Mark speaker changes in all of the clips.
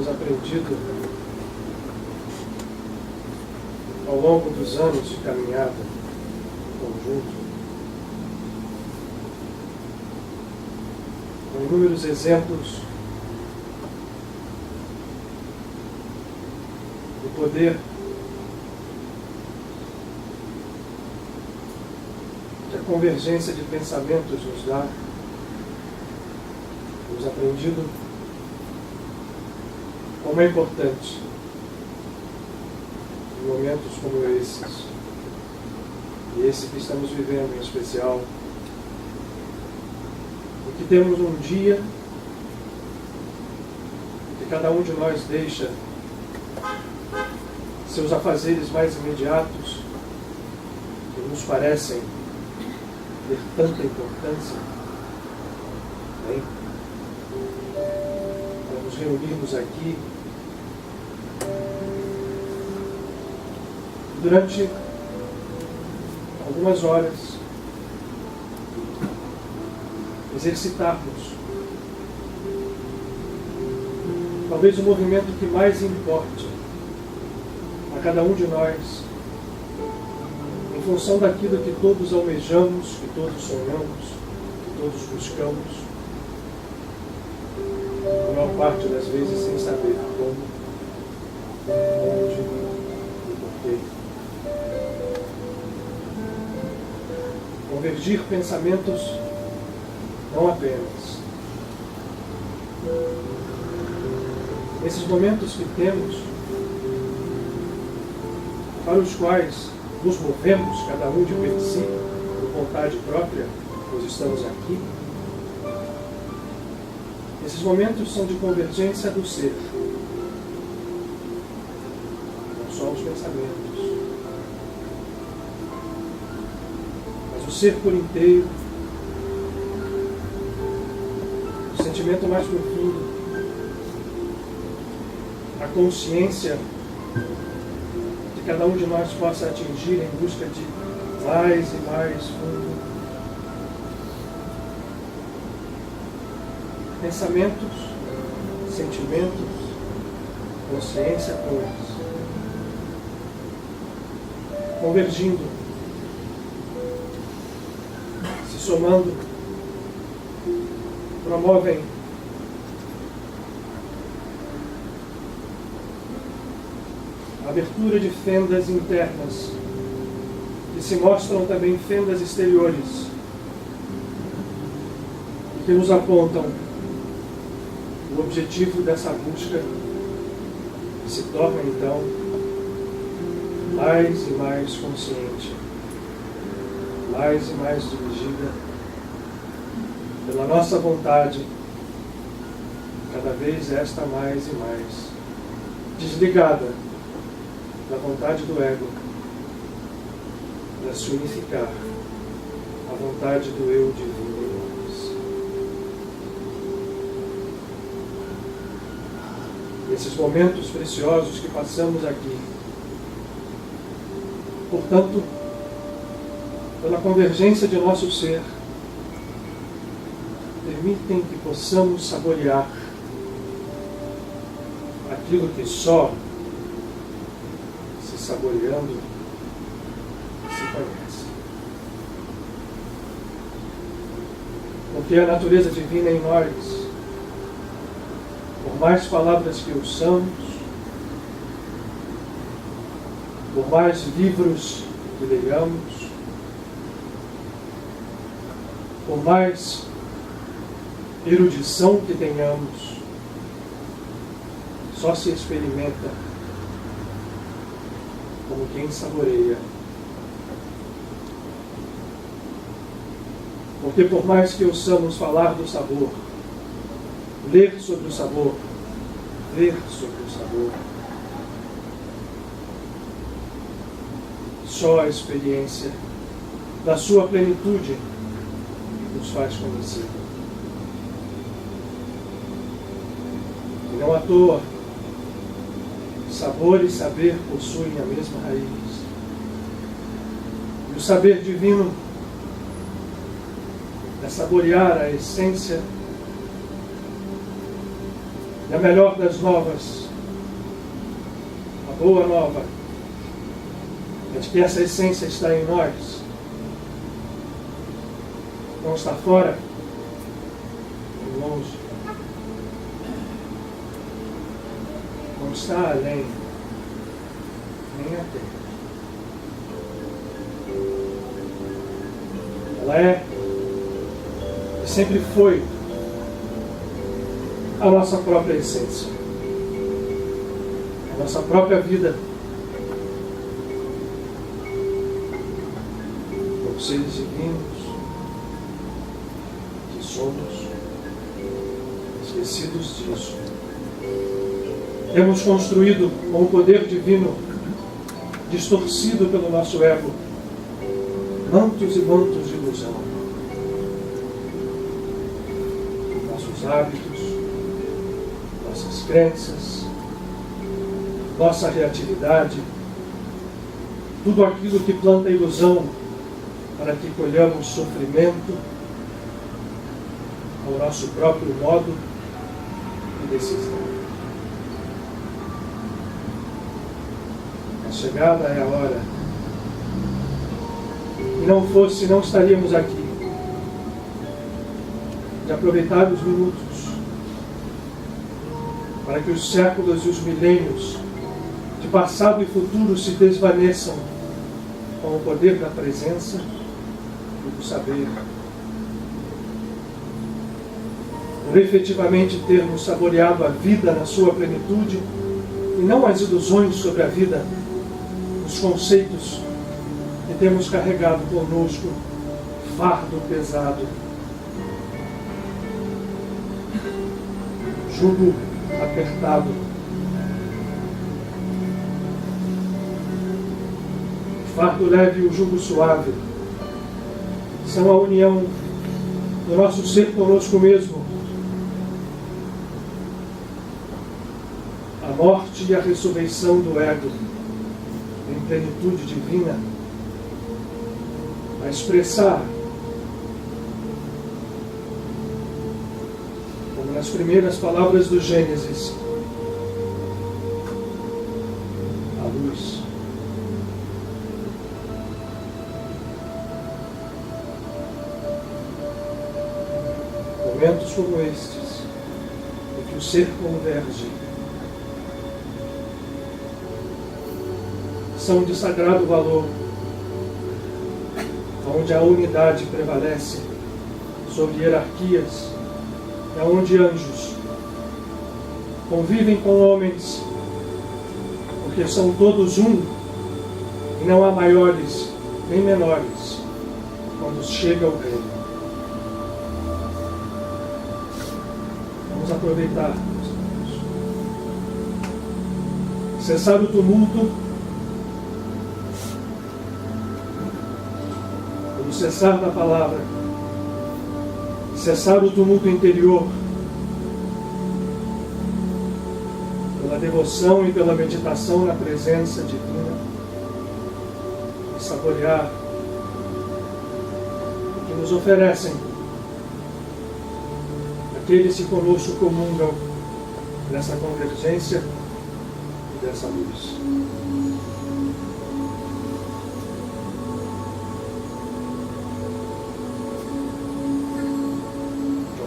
Speaker 1: temos aprendido ao longo dos anos de caminhada conjunto, com inúmeros exemplos do poder que a convergência de pensamentos nos dá. Temos aprendido como é importante em momentos como esses, e esse que estamos vivendo em especial, em que temos um dia que cada um de nós deixa seus afazeres mais imediatos, que nos parecem ter tanta importância, bem, para nos reunirmos aqui durante algumas horas exercitarmos talvez o movimento que mais importe a cada um de nós, em função daquilo que todos almejamos, que todos sonhamos, que todos buscamos, a maior parte das vezes sem saber como, onde e porquê. Convergir pensamentos não apenas. Nesses momentos que temos, para os quais nos movemos, cada um de per si, por vontade própria, pois estamos aqui, esses momentos são de convergência do ser, não só os pensamentos, mas o ser por inteiro, o sentimento mais profundo, a consciência que cada um de nós possa atingir em busca de mais e mais fundo. Pensamentos, sentimentos, consciência todos convergindo, se somando, promovem a abertura de fendas internas, que se mostram também fendas exteriores, e que nos apontam o objetivo dessa busca, que se torna então mais e mais consciente, mais e mais dirigida pela nossa vontade, cada vez esta mais e mais desligada da vontade do ego, para se unificar à vontade do eu divino em nós. Esses momentos preciosos que passamos aqui, portanto, pela convergência de nosso ser, permitem que possamos saborear aquilo que só se saboreando se conhece. Porque a natureza divina em nós, por mais palavras que ouçamos, por mais livros que leiamos, por mais erudição que tenhamos, só se experimenta como quem saboreia. Porque por mais que ouçamos falar do sabor, ler sobre o sabor, ver sobre o sabor, só a experiência da sua plenitude nos faz conhecer. E não à toa, sabor e saber possuem a mesma raiz. E o saber divino é saborear a essência E a melhor das novas, a boa nova, é de que essa essência está em nós. Não está fora, nem longe. Não está além, nem até. Ela é e sempre foi a nossa própria essência, a nossa própria vida, como seres divinos que somos, esquecidos disso. Temos construído com o poder divino, distorcido pelo nosso ego, mantos e mantos de ilusão. Nossos hábitos, nossas crenças, nossa reatividade, tudo aquilo que planta ilusão para que colhamos sofrimento ao nosso próprio modo e decisão. A chegada é a hora. E não fosse, não estaríamos aqui. De aproveitar os minutos para que os séculos e os milênios de passado e futuro se desvaneçam com o poder da presença e do saber. Por efetivamente termos saboreado a vida na sua plenitude e não as ilusões sobre a vida, os conceitos que temos carregado conosco, fardo pesado, jugo apertado, o fardo leve e o jugo suave são a união do nosso ser conosco mesmo, a morte e a ressurreição do ego em plenitude divina, a expressar, como nas primeiras palavras do Gênesis, a luz. Momentos como estes, em que o ser converge, são de sagrado valor, onde a unidade prevalece sobre hierarquias, e onde anjos convivem com homens, porque são todos um, e não há maiores nem menores quando chega o reino. Vamos aproveitar, cessar o tumulto, o cessar da palavra, cessar o tumulto interior, pela devoção e pela meditação na presença divina, e saborear o que nos oferecem aqueles que conosco comungam nessa convergência e dessa luz.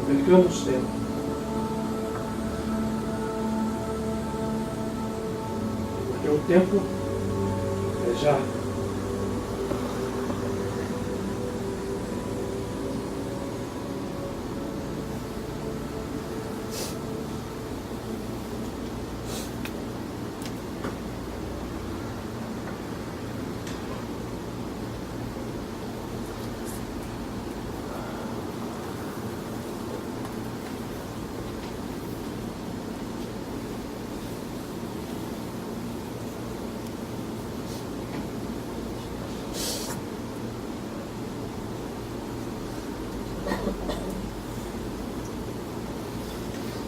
Speaker 1: Percamos tempo. Porque o tempo é já.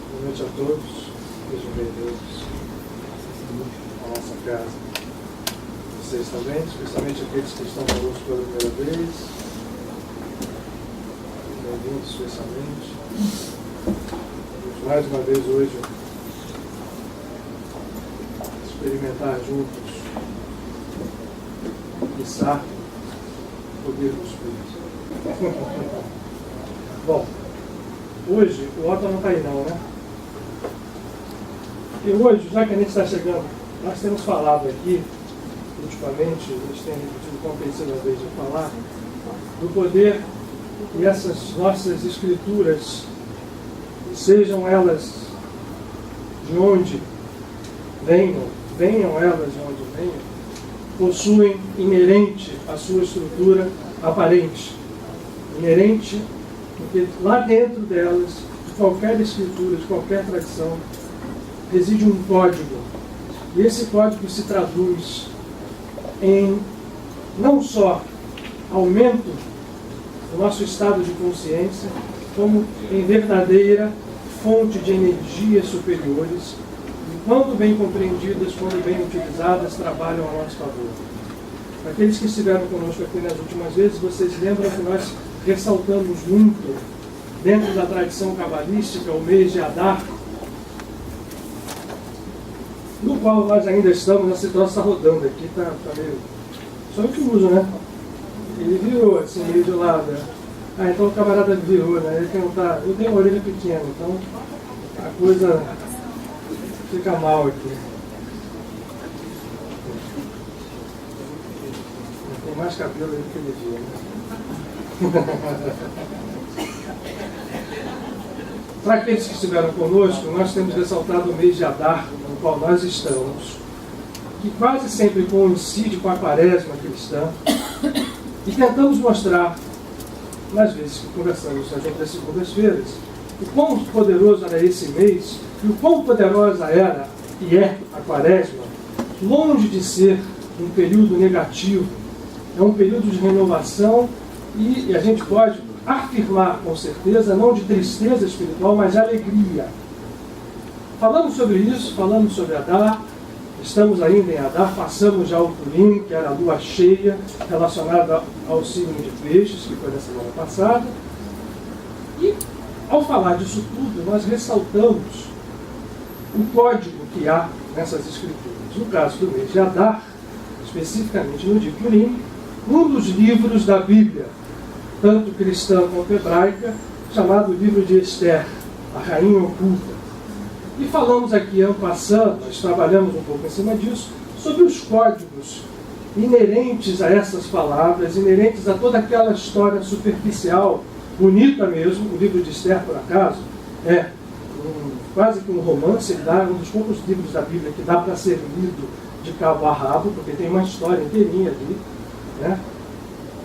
Speaker 1: Boa noite a todos, sejam bem-vindos à nossa casa. Vocês também, especialmente aqueles que estão conosco pela primeira vez. Bem-vindos especialmente. Vamos mais uma vez hoje experimentar juntos, quiçá, o poder do Espírito. Bom, hoje o Otto não está aí não, né? E hoje, já que a gente está chegando, nós temos falado aqui, ultimamente, a gente tem repetido compensando a vez de falar, do poder que essas nossas escrituras, sejam elas de onde venham elas de onde venham, possuem inerente à sua estrutura aparente. Inerente, porque lá dentro delas, de qualquer escritura, de qualquer tradição, reside um código. E esse código se traduz em não só aumento do nosso estado de consciência, como em verdadeira fonte de energias superiores, e quando bem compreendidas, quando bem utilizadas, trabalham a nosso favor. Para aqueles que estiveram conosco aqui nas últimas vezes, vocês lembram que nós ressaltamos muito, dentro da tradição cabalística, o mês de Adar, no qual nós ainda estamos. Essa situação está rodando aqui, está meio... Só eu que uso, né? Ele virou assim, meio de lado, né? Ah, então o camarada virou, né? Ele não tá... Eu tenho uma orelha pequena, então a coisa fica mal aqui. Tem mais cabelo aí do que ele viu, né? Para aqueles que estiveram conosco, nós temos ressaltado o mês de Adar, no qual nós estamos, que quase sempre coincide com a quaresma cristã, e tentamos mostrar, nas vezes que conversamos nas outras segundas-feiras, o quão poderoso era esse mês, e o quão poderosa era e é a quaresma, longe de ser um período negativo, é um período de renovação, e a gente pode afirmar com certeza, não de tristeza espiritual, mas de alegria. Falamos sobre isso, falamos sobre Adar, estamos ainda em Adar, passamos já o Purim, que era a lua cheia, relacionada ao signo de Peixes, que foi na semana passada. E, ao falar disso tudo, nós ressaltamos o código que há nessas escrituras. No caso do mês de Adar, especificamente no de Purim, um dos livros da Bíblia, tanto cristã quanto hebraica, chamado livro de Esther, a Rainha Oculta. E falamos aqui, ano passado, nós trabalhamos um pouco em cima disso, sobre os códigos inerentes a essas palavras, inerentes a toda aquela história superficial, bonita mesmo. O livro de Esther, por acaso, é quase que um romance, um dos poucos livros da Bíblia que dá para ser lido de cabo a rabo, porque tem uma história inteirinha ali, né?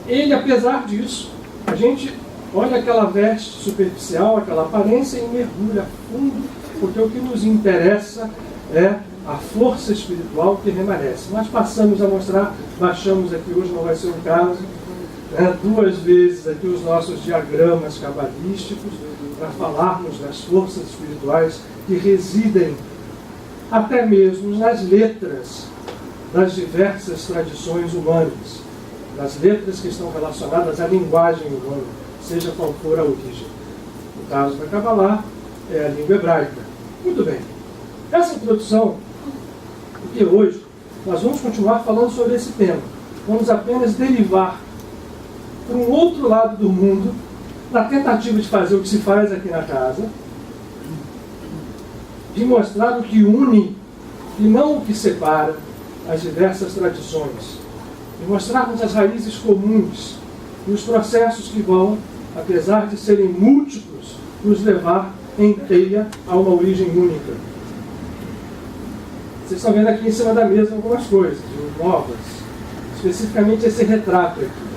Speaker 1: Ele, apesar disso, a gente olha aquela veste superficial, aquela aparência e mergulha fundo, porque o que nos interessa é a força espiritual que remanesce. Nós passamos a mostrar, baixamos aqui, hoje não vai ser o caso, né, 2 vezes aqui os nossos diagramas cabalísticos, para falarmos das forças espirituais que residem até mesmo nas letras das diversas tradições humanas, das letras que estão relacionadas à linguagem humana, seja qual for a origem. No caso da Kabbalah, é a língua hebraica. Muito bem. Essa introdução, porque hoje nós vamos continuar falando sobre esse tema. Vamos apenas derivar para um outro lado do mundo, na tentativa de fazer o que se faz aqui na casa, de mostrar o que une e não o que separa as diversas tradições, de mostrarmos as raízes comuns e os processos que vão, apesar de serem múltiplos, nos levar em teia a uma origem única. Vocês estão vendo aqui em cima da mesa algumas coisas novas, especificamente esse retrato aqui.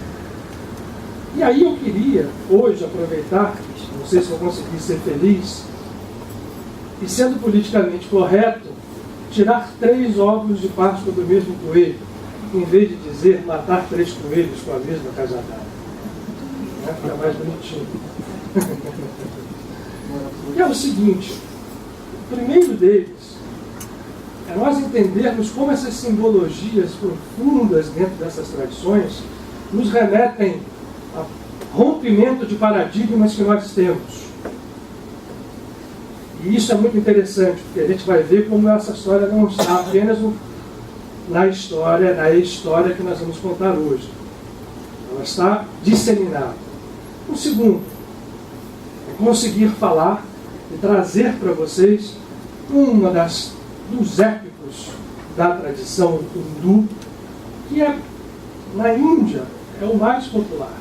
Speaker 1: E aí eu queria hoje aproveitar, não sei se eu consegui ser feliz, e sendo politicamente correto, tirar 3 ovos de Páscoa do mesmo coelho, em vez de dizer matar 3 coelhos com a mesma cajadada. Né? Fica mais bonitinho. E é o seguinte, o primeiro deles é nós entendermos como essas simbologias profundas dentro dessas tradições nos remetem a rompimento de paradigmas que nós temos. E isso é muito interessante, porque a gente vai ver como essa história não está apenas na história que nós vamos contar hoje. Ela está disseminada. O segundo é conseguir falar e trazer para vocês dos épicos da tradição hindu, que na Índia é o mais popular.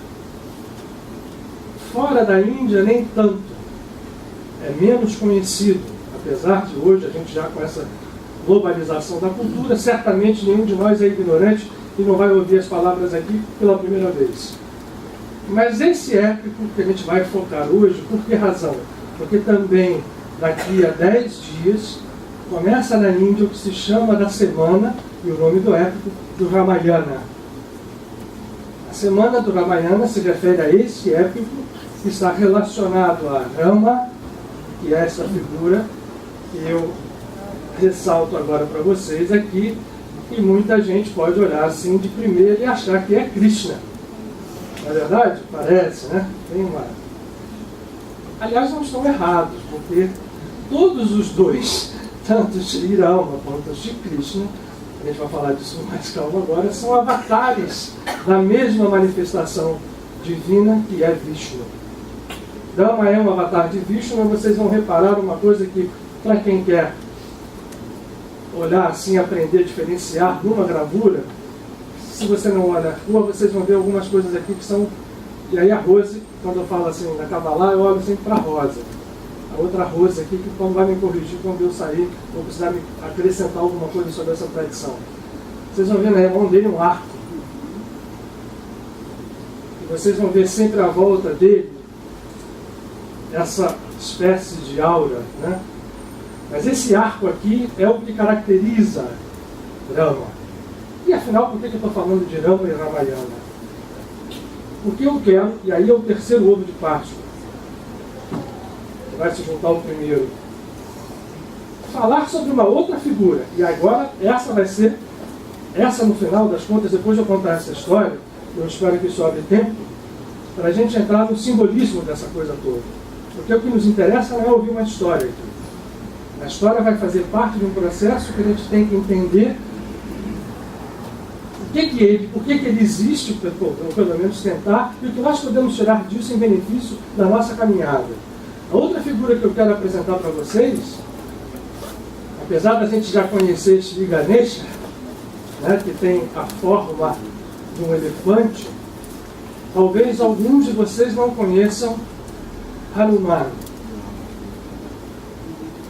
Speaker 1: Fora da Índia, nem tanto. É menos conhecido, apesar de hoje a gente já com essa globalização da cultura, certamente nenhum de nós é ignorante e não vai ouvir as palavras aqui pela primeira vez. Mas esse épico que a gente vai focar hoje, por que razão? Porque também daqui a 10 dias começa na Índia o que se chama da semana, e o nome do épico, do Ramayana. A semana do Ramayana se refere a esse épico que está relacionado a Rama, que é essa figura que eu ressalto agora para vocês aqui, e muita gente pode olhar assim de primeira e achar que é Krishna. Na verdade, parece, né? Tem uma... Aliás, não estão errados, porque todos os dois, tanto Shri Rama quanto Shri Krishna, a gente vai falar disso com mais calma agora, são avatares da mesma manifestação divina que é Vishnu. Rama é um avatar de Vishnu, mas vocês vão reparar uma coisa que, para quem quer olhar assim, aprender a diferenciar numa gravura, se você não olha a cor, vocês vão ver algumas coisas aqui que são... E aí a Rose, quando eu falo assim na Kabbalah, eu olho sempre para a rosa. A outra Rose aqui, que quando vai me corrigir, quando eu sair, vou precisar me acrescentar alguma coisa sobre essa tradição. Vocês vão ver na mão dele um arco. E vocês vão ver sempre à volta dele essa espécie de aura, né? Mas esse arco aqui é o que caracteriza Rama. E afinal, por que eu estou falando de Rama e Ramayana? Porque eu quero, e aí é o terceiro ovo de Páscoa, que vai se juntar ao primeiro, falar sobre uma outra figura. E agora, essa vai ser, essa no final das contas, depois de eu contar essa história, eu espero que sobre tempo, para a gente entrar no simbolismo dessa coisa toda. Porque o que nos interessa não é ouvir uma história aqui. A história vai fazer parte de um processo que a gente tem que entender por que ele existe, ou pelo menos tentar, e o que nós podemos tirar disso em benefício da nossa caminhada. A outra figura que eu quero apresentar para vocês, apesar da gente já conhecer Shri Ganesha, né, que tem a forma de um elefante, talvez alguns de vocês não conheçam Hanuman.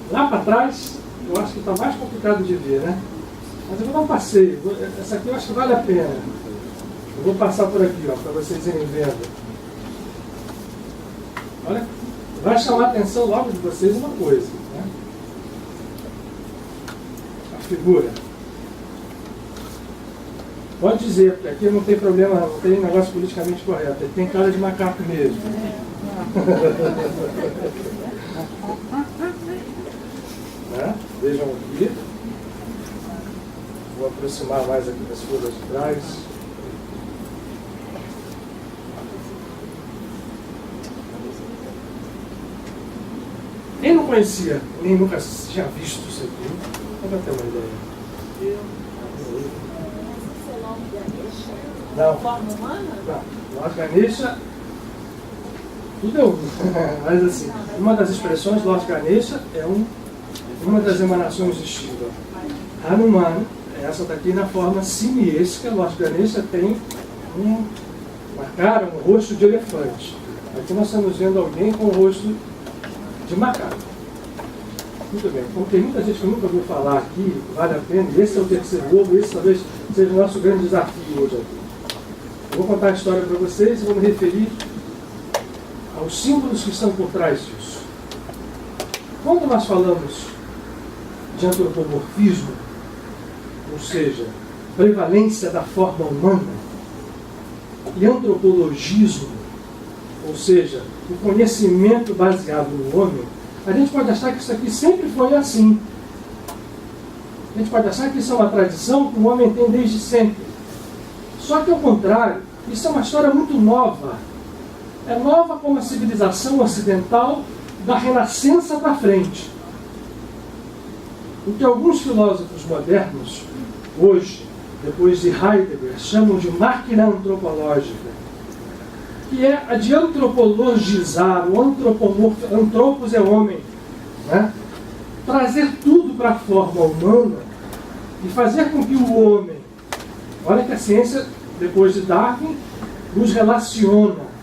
Speaker 1: Lá para trás, eu acho que está mais complicado de ver, né? Mas eu vou dar um passeio. Essa aqui eu acho que vale a pena. Eu vou passar por aqui, ó, para vocês irem vendo. Olha, vai chamar a atenção logo de vocês uma coisa, né? A figura. Pode dizer, porque aqui não tem problema, não tem negócio politicamente correto. Ele tem cara de macaco mesmo. Né? Vejam aqui. Vou aproximar mais aqui das folhas de trás. Quem não conhecia, nem nunca tinha visto isso aqui, para ter uma ideia. Não.
Speaker 2: Forma humana?
Speaker 1: Não. Lord Ganesha, tudo é um. Mas assim, uma das expressões Lord Ganesha é uma das emanações de Shiva. Hanuman, essa daqui na forma simiesca. Lord Ganesha tem uma cara, um rosto de elefante. Aqui nós estamos vendo alguém com o rosto de macaco. Muito bem, como tem muita gente que nunca ouviu falar aqui, vale a pena, e esse é o terceiro ovo, esse talvez seja o nosso grande desafio hoje aqui. Eu vou contar a história para vocês e vou me referir aos símbolos que estão por trás disso. Quando nós falamos de antropomorfismo, ou seja, prevalência da forma humana, e antropologismo, ou seja, o conhecimento baseado no homem, a gente pode achar que isso aqui sempre foi assim. A gente pode achar que isso é uma tradição que o homem tem desde sempre. Só que, ao contrário, isso é uma história muito nova. É nova como a civilização ocidental da Renascença para frente. O que alguns filósofos modernos hoje, depois de Heidegger, chamam de máquina antropológica, que é a de antropologizar, o antropos é homem, né? Trazer tudo para a forma humana e fazer com que o homem, olha que a ciência, depois de Darwin, nos relaciona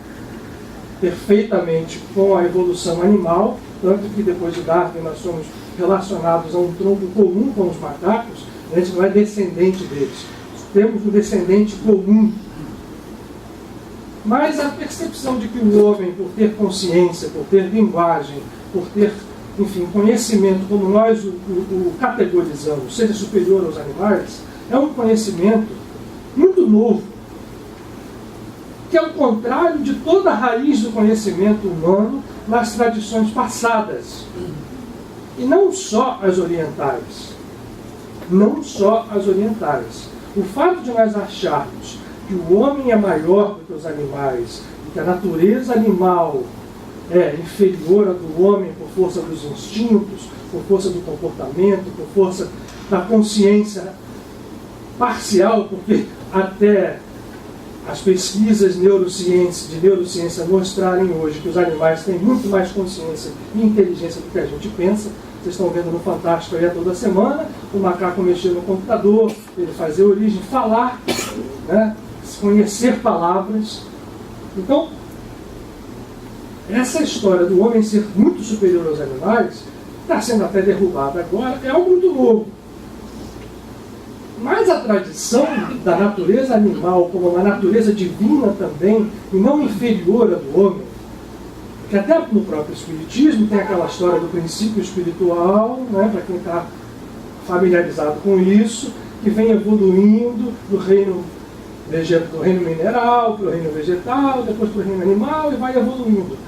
Speaker 1: perfeitamente com a evolução animal, tanto que depois de Darwin nós somos relacionados a um tronco comum com os macacos, a gente não é descendente deles, temos um descendente comum. Mas a percepção de que o homem, por ter consciência, por ter linguagem, por ter, enfim, conhecimento, como nós o categorizamos, seja superior aos animais, é um conhecimento muito novo, que é o contrário de toda a raiz do conhecimento humano nas tradições passadas. E não só as orientais. Não só as orientais. O fato de nós acharmos que o homem é maior do que os animais, e que a natureza animal é inferior à do homem por força dos instintos, por força do comportamento, por força da consciência parcial, porque até as pesquisas de neurociência mostrarem hoje que os animais têm muito mais consciência e inteligência do que a gente pensa. Vocês estão vendo no Fantástico aí toda semana, o macaco mexer no computador, ele fazer origem, falar, né? Conhecer palavras. Então, essa história do homem ser muito superior aos animais está sendo até derrubada agora, é algo muito novo. Mas a tradição da natureza animal como uma natureza divina também, e não inferior à do homem, que até no próprio Espiritismo tem aquela história do princípio espiritual, né, para quem está familiarizado com isso, que vem evoluindo do reino mineral para o reino vegetal, depois para o reino animal, e vai evoluindo.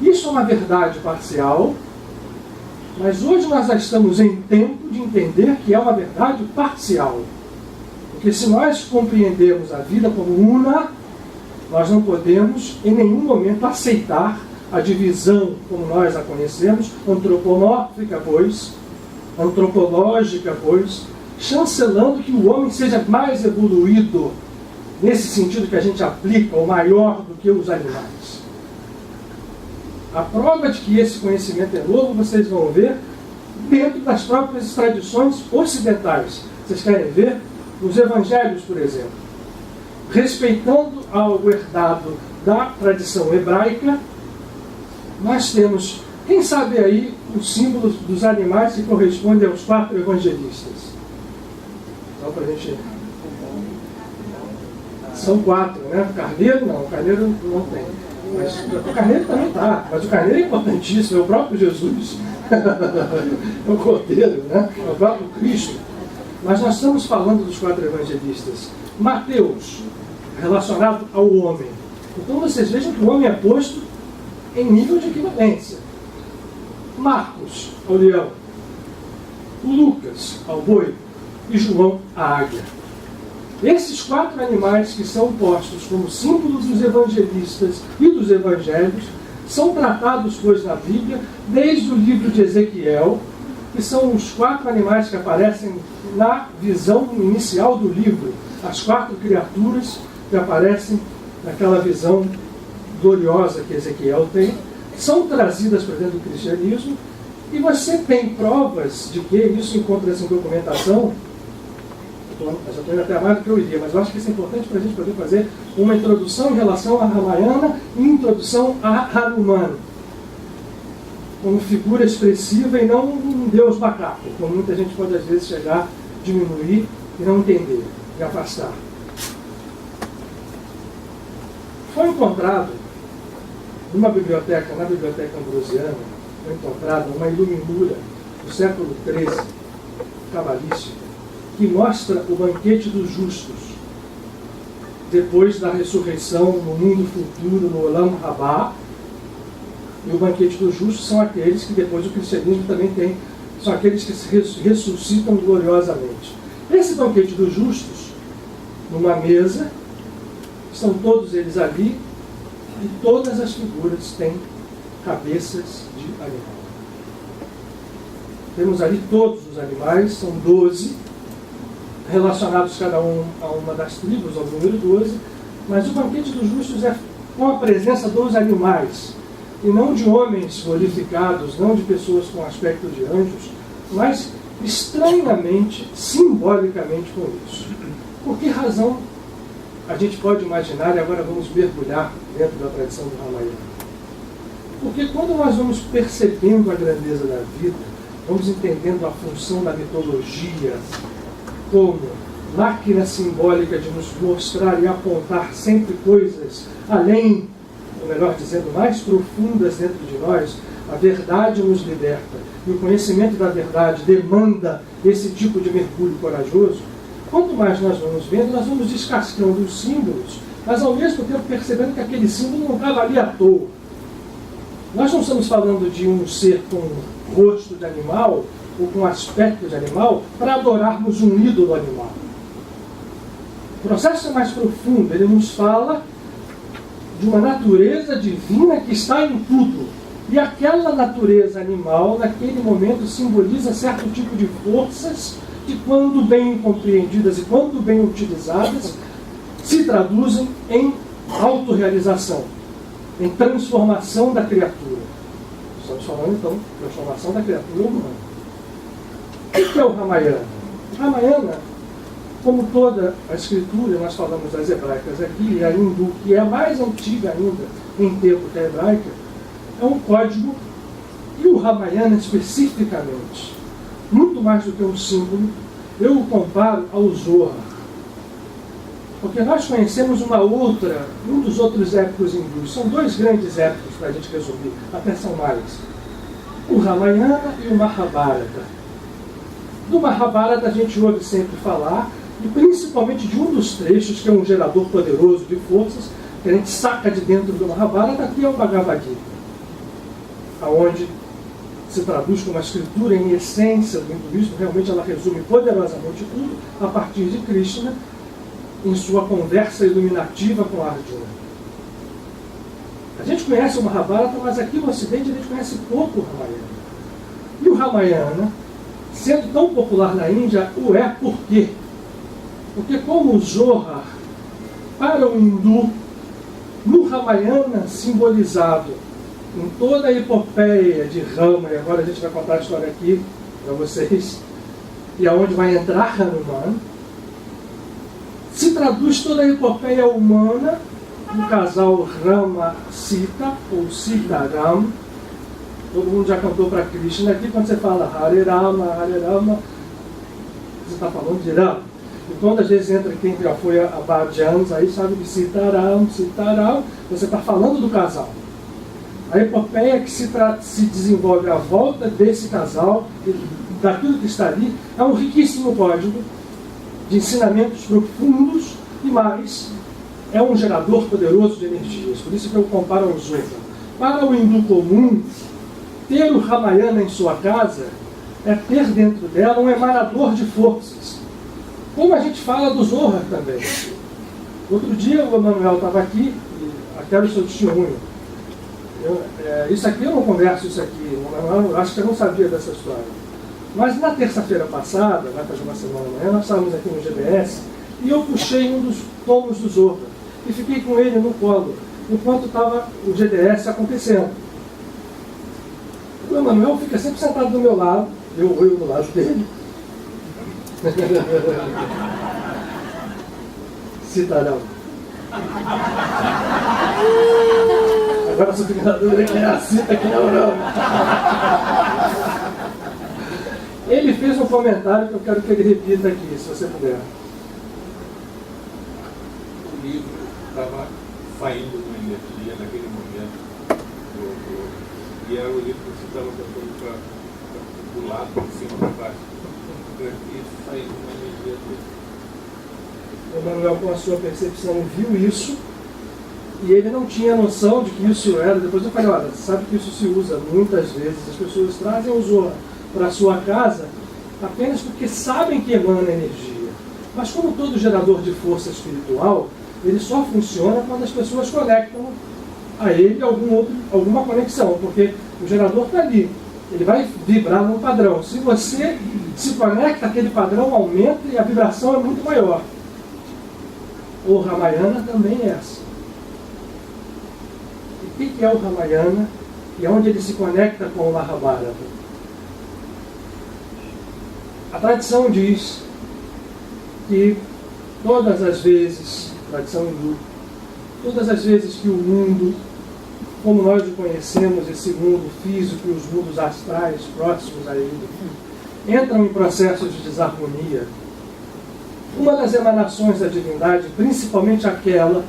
Speaker 1: Isso é uma verdade parcial, mas hoje nós já estamos em tempo de entender que é uma verdade parcial. Porque se nós compreendemos a vida como una, nós não podemos em nenhum momento aceitar a divisão como nós a conhecemos, antropomórfica, antropológica, chancelando que o homem seja mais evoluído, nesse sentido que a gente aplica, ou maior do que os animais. A prova de que esse conhecimento é novo, vocês vão ver dentro das próprias tradições ocidentais. Vocês querem ver? Os evangelhos, por exemplo. Respeitando algo herdado da tradição hebraica, nós temos, quem sabe aí, os símbolos dos animais que correspondem aos 4 evangelistas. Só para a gente... São 4, né? Carneiro não, o carneiro não tem. Mas o carneiro também está, mas o carneiro é importantíssimo, é o próprio Jesus, é o Cordeiro, né? É o próprio Cristo. Mas nós estamos falando dos 4 evangelistas. Mateus, relacionado ao homem. Então vocês vejam que o homem é posto em nível de equivalência. Marcos, ao leão. Lucas, ao boi. E João, à águia. Esses 4 animais que são postos como símbolos dos evangelistas e dos evangelhos são tratados, pois, na Bíblia, desde o livro de Ezequiel, que são os 4 animais que aparecem na visão inicial do livro, as 4 criaturas que aparecem naquela visão gloriosa que Ezequiel tem, são trazidas para dentro do cristianismo, e você tem provas de que isso encontra-se em documentação. Eu estou indo até mais do que eu iria, mas eu acho que isso é importante para a gente poder fazer uma introdução em relação a Ramayana e introdução a Hanuman, como figura expressiva e não um deus macaco, como muita gente pode às vezes chegar, diminuir e não entender, e afastar. Foi encontrado numa biblioteca, na Biblioteca Ambrosiana, foi encontrada uma iluminura do século XIII, cabalística, que mostra o banquete dos justos, depois da ressurreição no mundo futuro, no Olam Rabá. E o banquete dos justos são aqueles que depois o cristianismo também tem, são aqueles que se ressuscitam gloriosamente. Esse banquete dos justos, numa mesa, estão todos eles ali, e todas as figuras têm cabeças de animal. Temos ali todos os animais, são 12, relacionados cada um a uma das tribos, ao número 12, mas o banquete dos justos é com a presença dos animais, e não de homens glorificados, não de pessoas com aspecto de anjos, mas estranhamente, simbolicamente com isso. Por que razão a gente pode imaginar, e agora vamos mergulhar dentro da tradição do Ramayana? Porque quando nós vamos percebendo a grandeza da vida, vamos entendendo a função da mitologia como máquina simbólica de nos mostrar e apontar sempre coisas além, ou melhor dizendo, mais profundas dentro de nós, a verdade nos liberta. E o conhecimento da verdade demanda esse tipo de mergulho corajoso. Quanto mais nós vamos vendo, nós vamos descascando os símbolos, mas ao mesmo tempo percebendo que aquele símbolo não estava ali à toa. Nós não estamos falando de um ser com rosto de animal ou com aspecto de animal para adorarmos um ídolo animal. O processo é mais profundo, ele nos fala de uma natureza divina que está em tudo. E aquela natureza animal, naquele momento, simboliza certo tipo de forças que, quando bem compreendidas e quando bem utilizadas, se traduzem em autorrealização, em transformação da criatura. Estamos falando, então, de transformação da criatura humana. O que é o Ramayana? O Ramayana, como toda a escritura, nós falamos das hebraicas aqui, e a hindu, que é a mais antiga ainda em tempo que a hebraica, é um código, e o Ramayana especificamente, muito mais do que um símbolo, eu o comparo ao Zohar. Porque nós conhecemos um dos outros épicos hindus. São dois grandes épicos, para a gente resumir, até são mais. O Ramayana e o Mahabharata. Do Mahabharata a gente ouve sempre falar, e principalmente de um dos trechos, que é um gerador poderoso de forças, que a gente saca de dentro do Mahabharata, que é o Bhagavad Gita, onde se traduz como uma escritura em essência do hinduísmo. Realmente ela resume poderosamente tudo a partir de Krishna, em sua conversa iluminativa com Arjuna. A gente conhece o Mahabharata, mas aqui no Ocidente a gente conhece pouco o Ramayana. E o Ramayana, sendo tão popular na Índia, o é por quê? Porque como o Zohar, para o hindu, no Ramayana simbolizado em toda a epopeia de Rama, e agora a gente vai contar a história aqui para vocês, e aonde vai entrar Hanuman, se traduz toda a epopeia humana do casal Rama-Sita, ou Sita-Ram. Todo mundo já cantou para Krishna. Aqui quando você fala Hare Rama, você está falando de Rama. E quantas vezes entra quem já foi a Bhajans, aí sabe que Sitaram, você está falando do casal. A epopeia que se desenvolve à volta desse casal, daquilo que está ali, é um riquíssimo código de ensinamentos profundos e mais, é um gerador poderoso de energias. Por isso que eu comparo ao Zohar. Para o hindu comum, ter o Ramayana em sua casa é ter dentro dela um emanador de forças. Como a gente fala do Zohar também. Outro dia o Emanuel estava aqui, e quero o seu testemunho. Isso aqui eu não converso, isso aqui. O Emanuel, acho que eu não sabia dessa história. Mas na terça-feira passada, vai fazer uma semana amanhã, nós estávamos aqui no GBS e eu puxei um dos tomos do Zohar e fiquei com ele no colo, enquanto estava o GDS acontecendo. O Emanuel fica sempre sentado do meu lado, eu do lado dele. Citarão. Agora você fica na dúvida quem é a Cita, quem é o Rama. Ele fez um comentário que eu quero que ele repita aqui, se você puder.
Speaker 2: O livro estava saindo uma energia naquele momento. E era o livro que você estava tentando para do lado, de cima para baixo. E saindo uma energia dele.
Speaker 1: O Emanuel, com a sua percepção, viu isso. E ele não tinha noção de que isso era. Depois eu falei, olha, sabe que isso se usa muitas vezes. As pessoas trazem o Zohar para a sua casa apenas porque sabem que emana energia. Mas como todo gerador de força espiritual, ele só funciona quando as pessoas conectam a ele alguma conexão, porque o gerador está ali. Ele vai vibrar num padrão. Se você se conecta, aquele padrão aumenta e a vibração é muito maior. O Ramayana também é assim. E o que é o Ramayana? E onde ele se conecta com o Mahabharata? A tradição diz que todas as vezes, tradição hindu, todas as vezes que o mundo, como nós o conhecemos, esse mundo físico e os mundos astrais próximos a ele, entram em processos de desarmonia, uma das emanações da divindade, principalmente aquela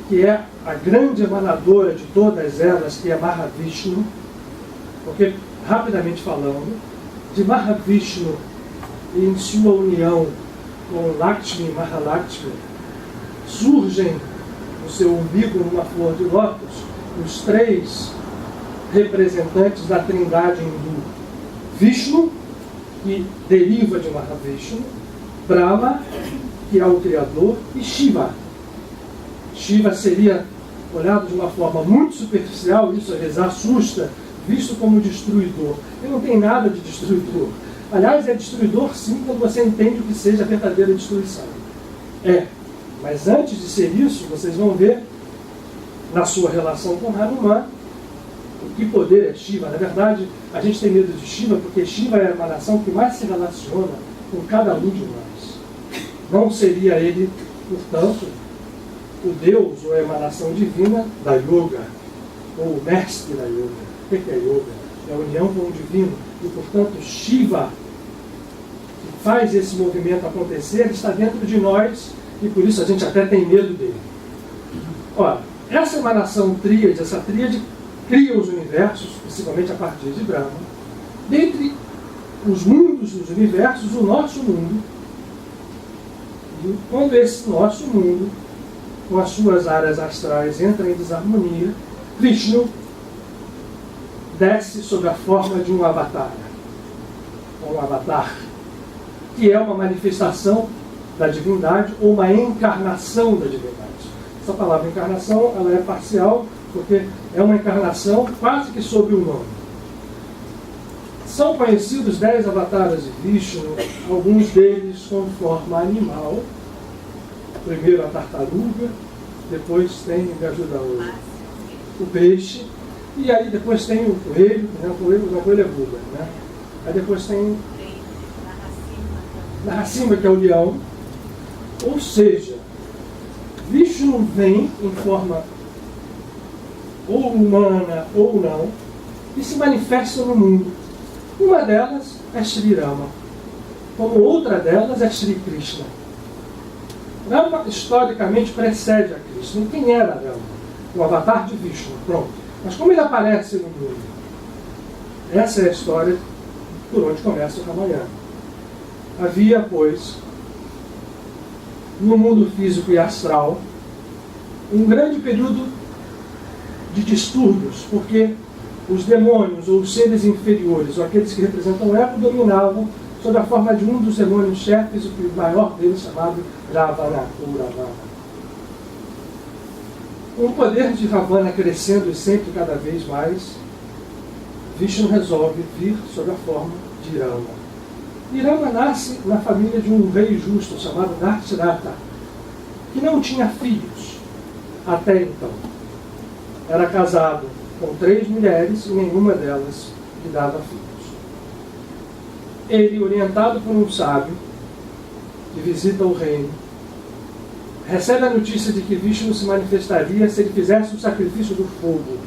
Speaker 1: que é a grande emanadora de todas elas, que é Mahavishnu, porque, rapidamente falando, de Mahavishnu e em sua união com Lakshmi e Mahalakshmi, surgem no seu umbigo, numa flor de lótus, os três representantes da trindade hindu. Vishnu, que deriva de Mahavishnu, Brahma, que é o Criador, e Shiva. Shiva seria olhado de uma forma muito superficial, isso às vezes assusta, visto como destruidor. Ele não tem nada de destruidor. Aliás, é destruidor sim quando você entende o que seja a verdadeira destruição. Mas antes de ser isso, vocês vão ver na sua relação com Hanuman o que poder é Shiva. Na verdade, a gente tem medo de Shiva porque Shiva é a emanação que mais se relaciona com cada um de nós. Não seria ele, portanto, o Deus ou a emanação divina da yoga, ou o mestre da yoga. O que é yoga? É a união com o divino. E, portanto, Shiva, que faz esse movimento acontecer, está dentro de nós e por isso a gente até tem medo dele. Ora, essa emanação tríade, essa tríade cria os universos, principalmente a partir de Brahma. Dentre os mundos dos universos, o nosso mundo. E quando esse nosso mundo, com as suas áreas astrais, entra em desarmonia, Vishnu desce sob a forma de um avatar, que é uma manifestação da divindade ou uma encarnação da divindade. Essa palavra encarnação, ela é parcial, porque é uma encarnação quase que sob o nome. São conhecidos 10 avatares de Vishnu, alguns deles com forma animal. Primeiro a tartaruga, depois tem, me ajuda o peixe, e aí depois tem o coelho, né? O coelho é Buda, né? Aí depois tem Narasimha, que é o leão. Ou seja, Vishnu vem em forma ou humana ou não e se manifesta no mundo. Uma delas é Sri Rama, como outra delas é Sri Krishna. Rama historicamente precede a Krishna. E quem era Rama? O avatar de Vishnu, pronto. Mas como ele aparece no mundo? Essa é a história por onde começa o Ramayana. Havia, pois, no mundo físico e astral, um grande período de distúrbios, porque os demônios, ou os seres inferiores, ou aqueles que representam o ego, dominavam sob a forma de um dos demônios chefes, o maior deles chamado Ravana, ou Ravana. Com o poder de Ravana crescendo e sempre cada vez mais, Vishnu resolve vir sob a forma de Rama. E Rama nasce na família de um rei justo chamado Daksharata, que não tinha filhos até então. Era casado com 3 mulheres e nenhuma delas lhe dava filhos. Ele, orientado por um sábio, que visita o reino, recebe a notícia de que Vishnu se manifestaria se ele fizesse o sacrifício do fogo.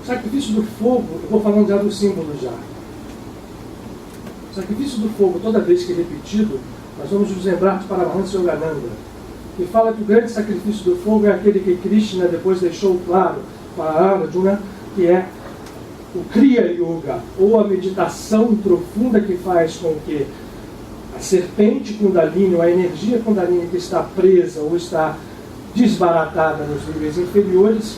Speaker 1: O sacrifício do fogo, eu vou falando já do símbolo já. O sacrifício do fogo, toda vez que é repetido, nós vamos nos lembrar de Paramahansa Yogananda, que fala que o grande sacrifício do fogo é aquele que Krishna depois deixou claro para Arjuna, que é o Kriya Yoga, ou a meditação profunda que faz com que a serpente Kundalini, ou a energia Kundalini que está presa ou está desbaratada nos níveis inferiores,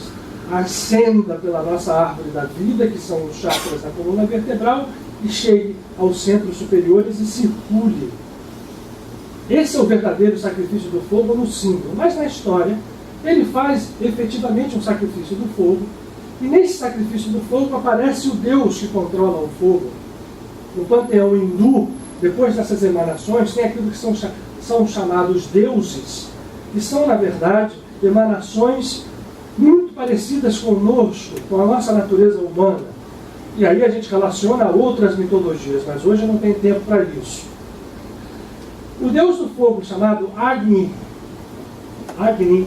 Speaker 1: ascenda pela nossa árvore da vida, que são os chakras da coluna vertebral, e chegue aos centros superiores e circule. Esse é o verdadeiro sacrifício do fogo no símbolo, mas na história ele faz efetivamente um sacrifício do fogo E nesse sacrifício do fogo aparece o Deus que controla o fogo. No panteão hindu, depois dessas emanações, tem aquilo que são chamados deuses, que são, na verdade, emanações muito parecidas conosco, com a nossa natureza humana. E aí a gente relaciona a outras mitologias, mas hoje eu não tenho tempo para isso. O deus do fogo, chamado Agni,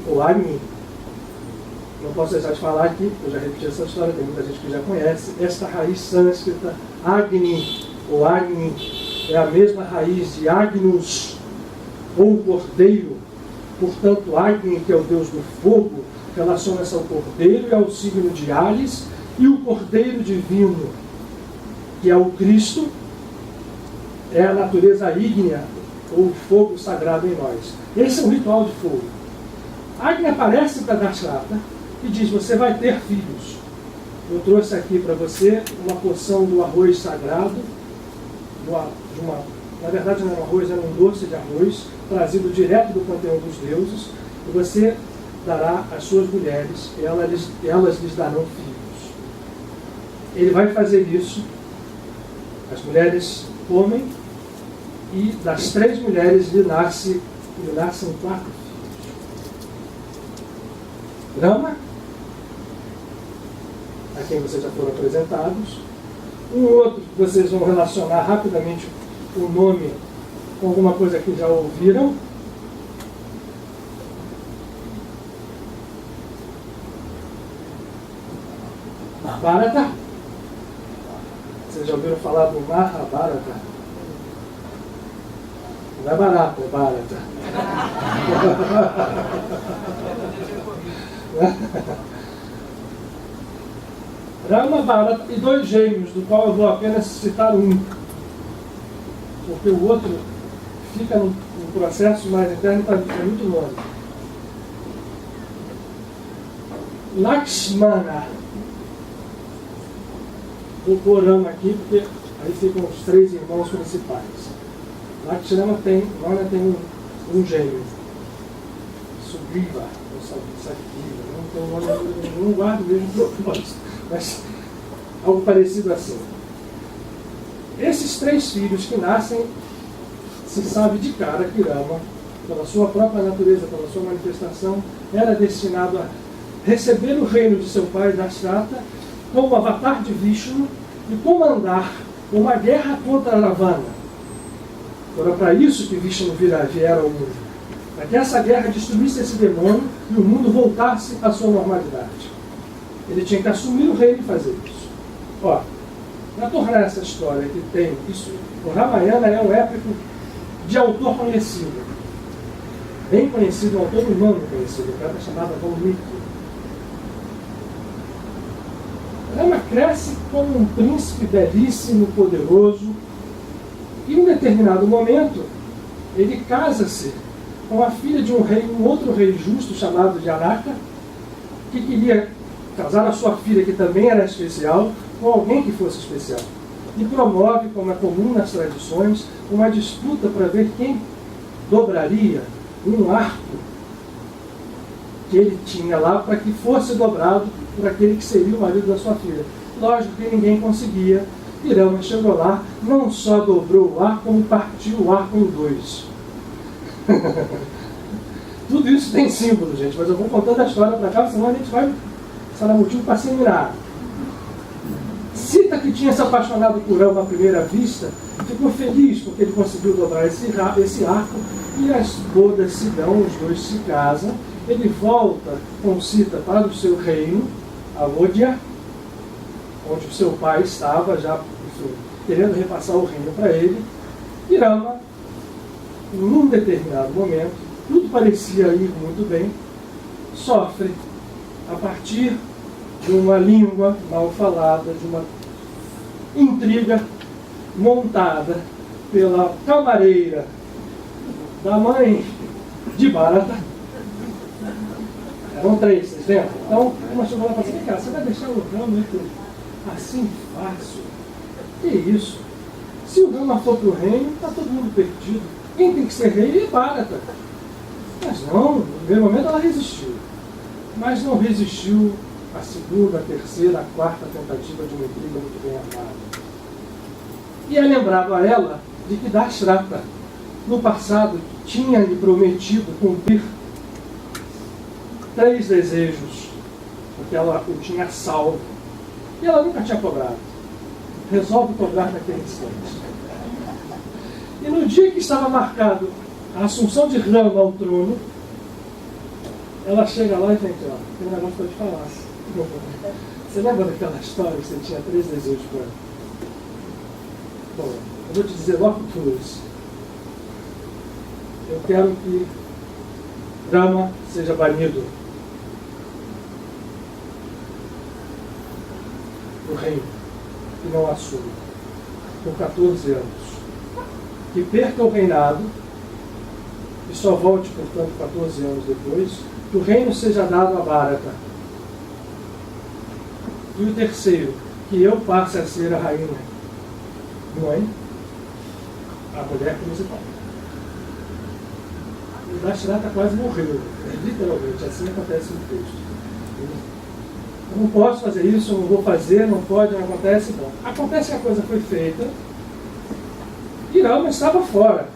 Speaker 1: ou Agni, não posso deixar de falar aqui, porque eu já repeti essa história, tem muita gente que já conhece, esta raiz sânscrita, Agni, ou Agni, é a mesma raiz de Agnus, ou cordeiro. Portanto, Agni, que é o deus do fogo, relaciona-se ao cordeiro e ao signo de Ares, e o cordeiro divino, que é o Cristo, é a natureza ígnea, ou o fogo sagrado em nós. Esse é um ritual de fogo. Agni aparece para Dashrata e diz: você vai ter filhos. Eu trouxe aqui para você uma porção do arroz sagrado, na verdade não era um arroz, era um doce de arroz, trazido direto do panteão dos deuses, e você dará às suas mulheres, e elas lhes darão filhos. Ele vai fazer isso, as mulheres comem, e das 3 mulheres lhe nascem 4 filhos. Brahma, a quem vocês já foram apresentados. Um outro que vocês vão relacionar rapidamente o nome com alguma coisa que já ouviram. Mahabharata. Vocês já ouviram falar do Mahabharata? Não é barato, é Bharata. Rama, Bharata e 2 gêmeos, do qual eu vou apenas citar um, porque o outro fica no processo mais interno, está muito longe. Lakshmana. Vou pôr Rama aqui, porque aí ficam os 3 irmãos principais. Lakshmana tem um gêmeo, Sugriva, ou Sativa, não guardo mesmo propósito, mas algo parecido assim. Esses 3 filhos que nascem, se sabe de cara que Rama, pela sua própria natureza, pela sua manifestação, era destinado a receber o reino de seu pai, Dashrata, como avatar de Vishnu e comandar uma guerra contra Ravana. Era para isso que Vishnu viera ao mundo. Para que essa guerra destruísse esse demônio e o mundo voltasse à sua normalidade. Ele tinha que assumir o reino e fazer isso. Ó, para tornar essa história que tem isso, o Ramayana é um épico de autor conhecido. Bem conhecido, um autor humano conhecido, o cara é chamado Valmiki. Rama cresce como um príncipe belíssimo, poderoso, e em um determinado momento ele casa-se com a filha de um outro rei justo chamado Janaka, que queria casar a sua filha, que também era especial, com alguém que fosse especial. E promove, como é comum nas tradições, uma disputa para ver quem dobraria um arco que ele tinha lá para que fosse dobrado por aquele que seria o marido da sua filha. Lógico que ninguém conseguia. E Rama chegou lá, não só dobrou o arco, como partiu o arco em 2. Tudo isso tem símbolo, gente, mas eu vou contando a história para cá, senão a gente vai será motivo para seminar. Sita, que tinha se apaixonado por Rama à primeira vista, ficou feliz porque ele conseguiu dobrar esse arco, e as bodas se dão, os 2 se casam. Ele volta com Sita para o seu reino, Avodhya, onde o seu pai estava já, enfim, querendo repassar o reino para ele. E Rama, num determinado momento, tudo parecia ir muito bem, sofre a partir de uma língua mal falada, de uma intriga montada pela camareira da mãe de Bharata. Eram 3, vocês lembram? Então, uma chegou lá e falou assim: cara, você vai deixar o Rama assim fácil? Que isso? Se o Rama for para o reino, está todo mundo perdido. Quem tem que ser rei é Bharata. Mas não, no primeiro momento ela resistiu. Mas não resistiu a segunda, a terceira, a quarta tentativa de uma intriga muito bem armada. E é lembrado a ela de que Dashrata, no passado, tinha lhe prometido cumprir 3 desejos, porque ela o tinha salvo. E ela nunca tinha cobrado. Resolve cobrar naquele instante. E no dia que estava marcado a assunção de Rama ao trono, ela chega lá e tem aqui, ó, tem um negócio para te falar. Você lembra daquela história que você tinha 3 desejos para ela? Bom, eu vou te dizer logo tudo isso. Eu quero que Rama seja banido do reino, que não assuma, por 14 anos. Que perca o reinado, e só volte, portanto, 14 anos depois, que o reino seja dado a Bharata. E o terceiro, que eu passe a ser a rainha, mãe, a mulher principal. O Dashrata quase morreu, literalmente, assim acontece no texto. Eu não posso fazer isso, eu não vou fazer, não pode, não acontece, não. Acontece que a coisa foi feita, e Rama estava fora.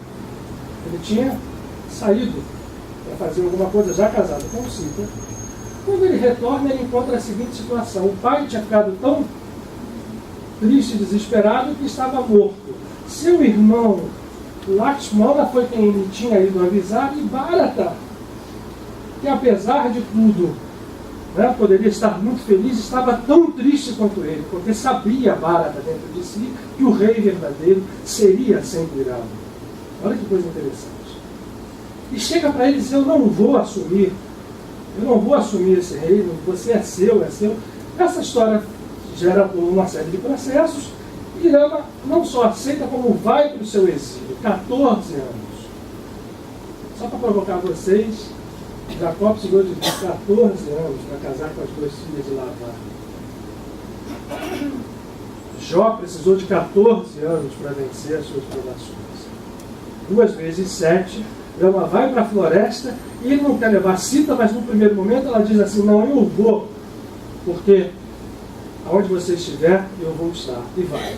Speaker 1: Ele tinha saído para fazer alguma coisa, já casado com Sita. Quando ele retorna, ele encontra a seguinte situação. O pai tinha ficado tão triste e desesperado que estava morto. Seu irmão Lakshmana foi quem ele tinha ido avisar, e Bharata, que apesar de tudo, né, poderia estar muito feliz, estava tão triste quanto ele, porque sabia Bharata dentro de si que o rei verdadeiro seria sempre Rama. Olha que coisa interessante. E chega para ele e diz: eu não vou assumir esse reino, você é seu, é seu. Essa história gera uma série de processos, e Rama não só aceita, como vai para o seu exílio, 14 anos. Só para provocar vocês, Jacó precisou de 14 anos para casar com as 2 filhas de Lavan. Jó precisou de 14 anos para vencer as suas provações. 2 vezes 7, Rama vai para a floresta, e ele não quer levar Sita, mas no primeiro momento ela diz assim: não, eu vou, porque aonde você estiver, eu vou estar. E vai.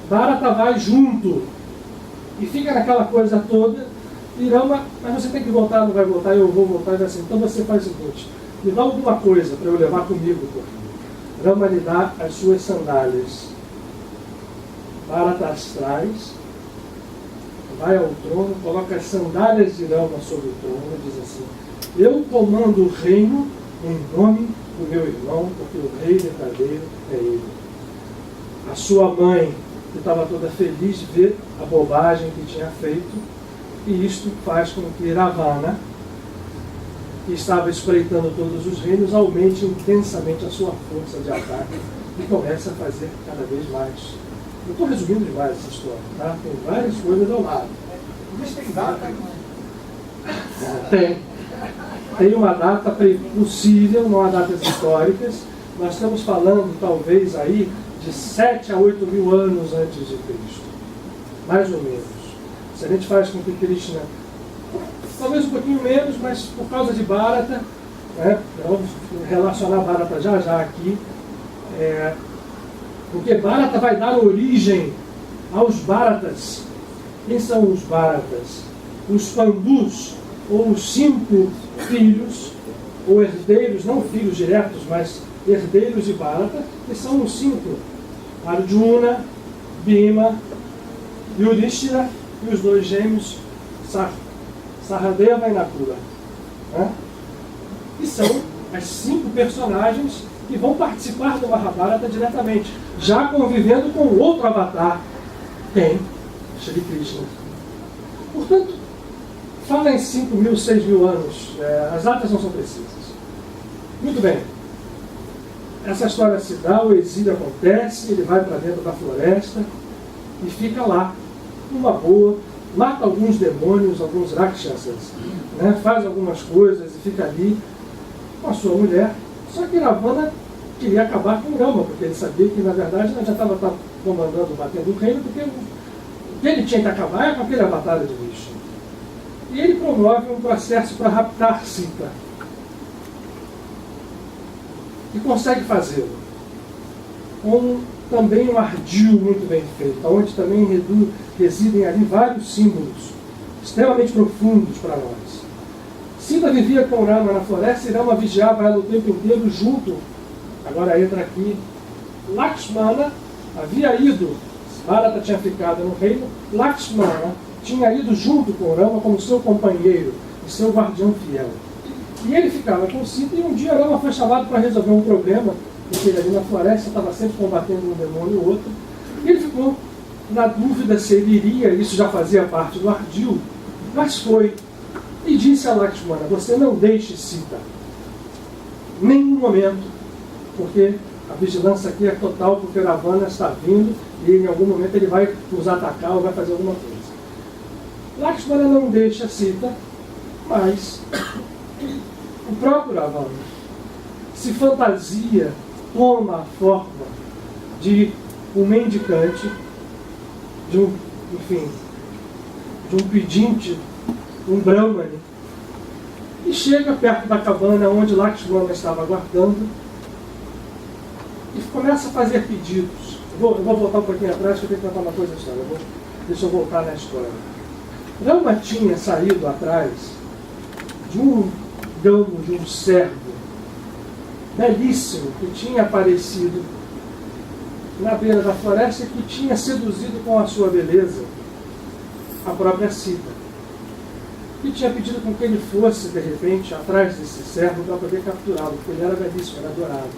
Speaker 1: Bharata vai junto, e fica naquela coisa toda, e Rama: mas você tem que voltar, não vai voltar, eu vou voltar. E vai assim: então você faz o seguinte, me dá alguma coisa para eu levar comigo. Rama lhe dá as suas sandálias. Bharata as traz, vai ao trono, coloca as sandálias de Rama sobre o trono e diz assim: eu comando o reino em nome do meu irmão, porque o rei verdadeiro é ele. A sua mãe, que estava toda feliz de ver a bobagem que tinha feito, e isto faz com que Ravana, que estava espreitando todos os reinos, aumente intensamente a sua força de ataque e comece a fazer cada vez mais. Eu estou resumindo demais essa história, tá? Tem várias coisas ao lado.
Speaker 3: Mas tem data?
Speaker 1: Tem uma data possível, não há datas históricas. Nós estamos falando, talvez, aí de 7 a 8 mil anos antes de Cristo. Mais ou menos. Se a gente faz com que Krishna, talvez um pouquinho menos, mas por causa de Bharata, né? Vamos relacionar Bharata já aqui, porque Bharata vai dar origem aos Bharatas. Quem são os Bharatas? Os Pandus, ou os 5 filhos, ou herdeiros, não filhos diretos, mas herdeiros de Bharata, que são os 5: Arjuna, Bhima, Yudhishthira e os 2 gêmeos Sahadeva e Nakula. Né? E são as 5 personagens que vão participar do Mahabharata diretamente, já convivendo com outro avatar, Shri Krishna. Portanto, fala em 5 mil, 6 mil anos, as datas não são precisas. Muito bem. Essa história se dá, o exílio acontece, ele vai para dentro da floresta e fica lá, numa boa, mata alguns demônios, alguns rakshasas, né? Faz algumas coisas e fica ali com a sua mulher. Só que Ravana queria acabar com Rama, porque ele sabia que, na verdade, ele já estava comandando, batendo o reino, porque o que ele tinha que acabar é com aquele avatar de Vishnu. E ele promove um processo para raptar Sita. que consegue fazê-lo. Com também um ardil muito bem feito, onde também residem ali vários símbolos extremamente profundos para nós. Sita vivia com Rama na floresta e Rama vigiava ela o tempo inteiro junto. Agora entra aqui. Lakshmana havia ido, Bharata tinha ficado no reino, Lakshmana tinha ido junto com Rama como seu companheiro e seu guardião fiel. E ele ficava com Sita e um dia Rama foi chamado para resolver um problema, porque ele ali na floresta estava sempre combatendo um demônio ou outro. E ele ficou na dúvida se ele iria, isso já fazia parte do ardil, mas foi. E disse a Lakshmana, você não deixe Sita, nenhum momento, porque a vigilância aqui é total, porque Ravana está vindo e em algum momento ele vai nos atacar ou vai fazer alguma coisa. Lakshmana não deixa Sita, mas o próprio Ravana se fantasia, toma a forma de um mendicante, de um pedinte, um brahmane, e chega perto da cabana onde Lakshmana estava aguardando e começa a fazer pedidos. Eu vou voltar um pouquinho atrás, que eu tenho que contar uma coisa na história. Deixa eu voltar na história. Rama tinha saído atrás de um gamo, de um cervo belíssimo, que tinha aparecido na beira da floresta e que tinha seduzido com a sua beleza a própria Sita. E tinha pedido com que ele fosse, de repente, atrás desse servo para poder capturá-lo, porque ele era belíssimo, era adorado.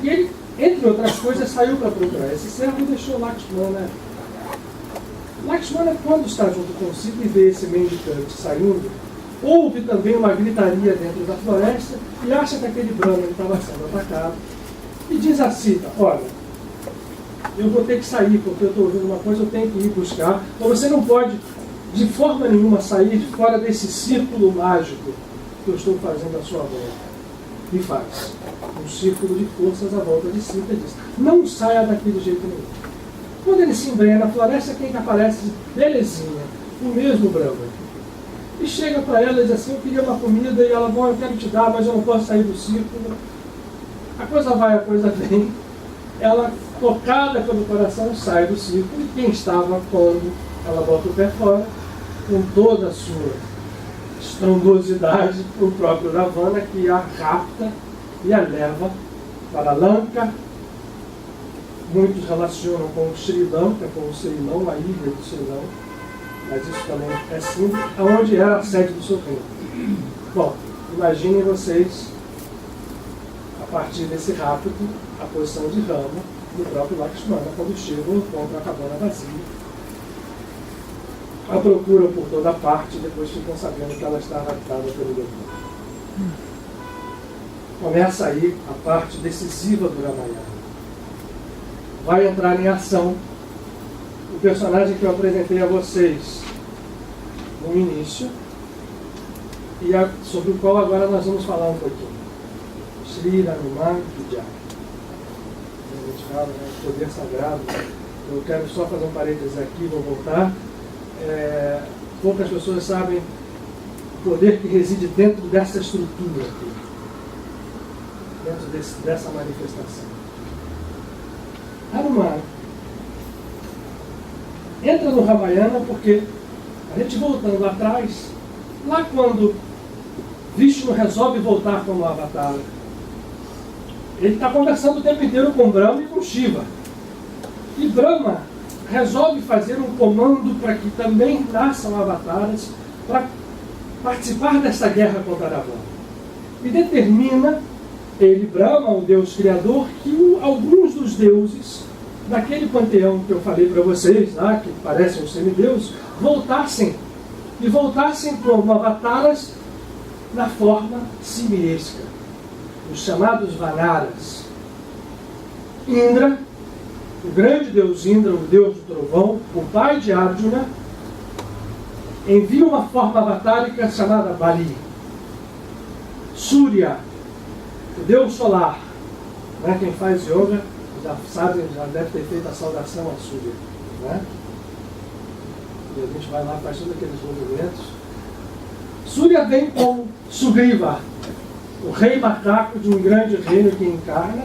Speaker 1: E ele, entre outras coisas, saiu para procurar esse servo e deixou Lakshmana. Lakshmana, quando está junto com Sita e vê esse mendicante saindo, ouve também uma gritaria dentro da floresta e acha que aquele brahmane estava sendo atacado. E diz a Sita, olha, eu vou ter que sair porque eu estou ouvindo uma coisa, eu tenho que ir buscar. Então você não pode de forma nenhuma sair de fora desse círculo mágico que eu estou fazendo à sua volta. E faz um círculo de forças à volta de Sita e diz, não saia daqui de jeito nenhum. Quando ele se embrenha na floresta, quem que aparece? Belezinha, o mesmo brahmane. E chega para ela e diz assim, eu queria uma comida, e ela, bom, eu quero te dar, mas eu não posso sair do círculo. A coisa vai, a coisa vem. Ela, tocada pelo coração, sai do círculo, e quem estava quando ela bota o pé fora, com toda a sua estrondosidade, o próprio Ravana, que a rapta e a leva para Lanka. Muitos relacionam com o Sri Lanka, com o Ceilão, a ilha do Ceilão, mas isso também é simples, aonde era a sede do seu reino. Bom, imaginem vocês, a partir desse rapto, a posição de Rama do próprio Lakshmana, quando chegam e encontram a cabana vazia. A procuram por toda parte e depois ficam sabendo que ela está raptada pelo demônio. Começa aí a parte decisiva do Ramayana. Vai entrar em ação o personagem que eu apresentei a vocês no início e sobre o qual agora nós vamos falar um pouquinho. Sri Hanuman Kijai. A gente fala, né, poder sagrado. Eu quero só fazer um parênteses aqui, vou voltar. Poucas pessoas sabem o poder que reside dentro dessa estrutura aqui, dentro dessa manifestação. Hanuman entra no Ramayana porque, a gente voltando atrás, lá quando Vishnu resolve voltar como Avatar, ele está conversando o tempo inteiro com Brahma e com Shiva. E Brahma resolve fazer um comando para que também nasçam avataras para participar dessa guerra contra Ravana. E determina ele, Brahma, o Deus Criador, que alguns dos deuses daquele panteão que eu falei para vocês, lá, que parecem os semideuses, voltassem como avataras na forma simiesca, os chamados Vanaras. Indra, o grande deus Indra, o deus do trovão, o pai de Arjuna, envia uma forma avatárica chamada Bali. Surya, o deus solar, né? Quem faz yoga já sabe, já deve ter feito a saudação a Surya, né? E a gente vai lá, faz todos aqueles movimentos. Surya vem com Sugriva, o rei macaco de um grande reino que encarna.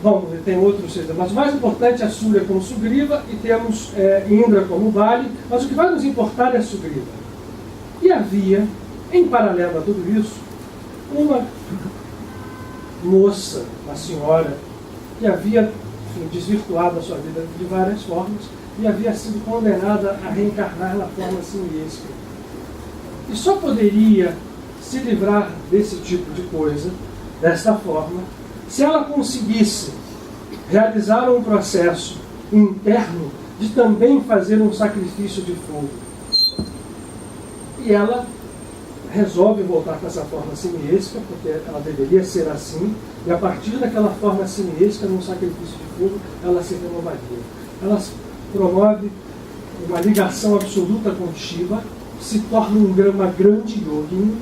Speaker 1: Bom, tem outros, mas o mais importante é a Surya como Sugriva e temos Indra como Bali, mas o que vai nos importar é a Sugriva. E havia, em paralelo a tudo isso, uma moça, uma senhora, que havia desvirtuado a sua vida de várias formas e havia sido condenada a reencarnar na forma simiesca. E só poderia se livrar desse tipo de coisa, desta forma, se ela conseguisse realizar um processo interno de também fazer um sacrifício de fogo. E ela resolve voltar com essa forma simiesca, porque ela deveria ser assim, e a partir daquela forma simiesca, num sacrifício de fogo, ela se renovaria. Ela promove uma ligação absoluta com Shiva, se torna uma grande yogini,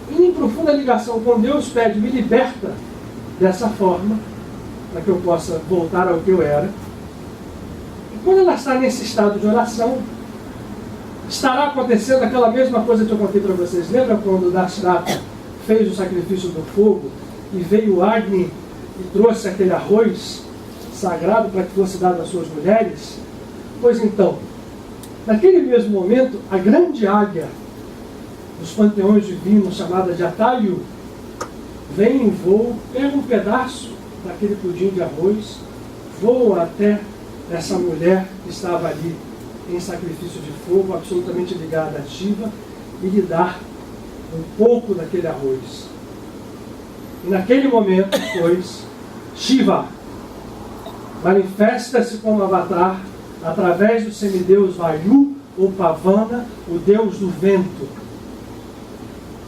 Speaker 1: e em profunda ligação com Deus pede, me liberta dessa forma, para que eu possa voltar ao que eu era. E quando ela está nesse estado de oração, estará acontecendo aquela mesma coisa que eu contei para vocês. Lembra quando Dashrata fez o sacrifício do fogo e veio o Agni e trouxe aquele arroz sagrado para que fosse dado às suas mulheres? Pois então, naquele mesmo momento, a grande águia dos panteões divinos, chamada de Atayu, vem em voo, pega um pedaço daquele pudim de arroz, voa até essa mulher que estava ali em sacrifício de fogo, absolutamente ligada a Shiva, e lhe dá um pouco daquele arroz. E naquele momento, pois, Shiva manifesta-se como avatar através do semideus Vayu ou Pavana, o deus do vento.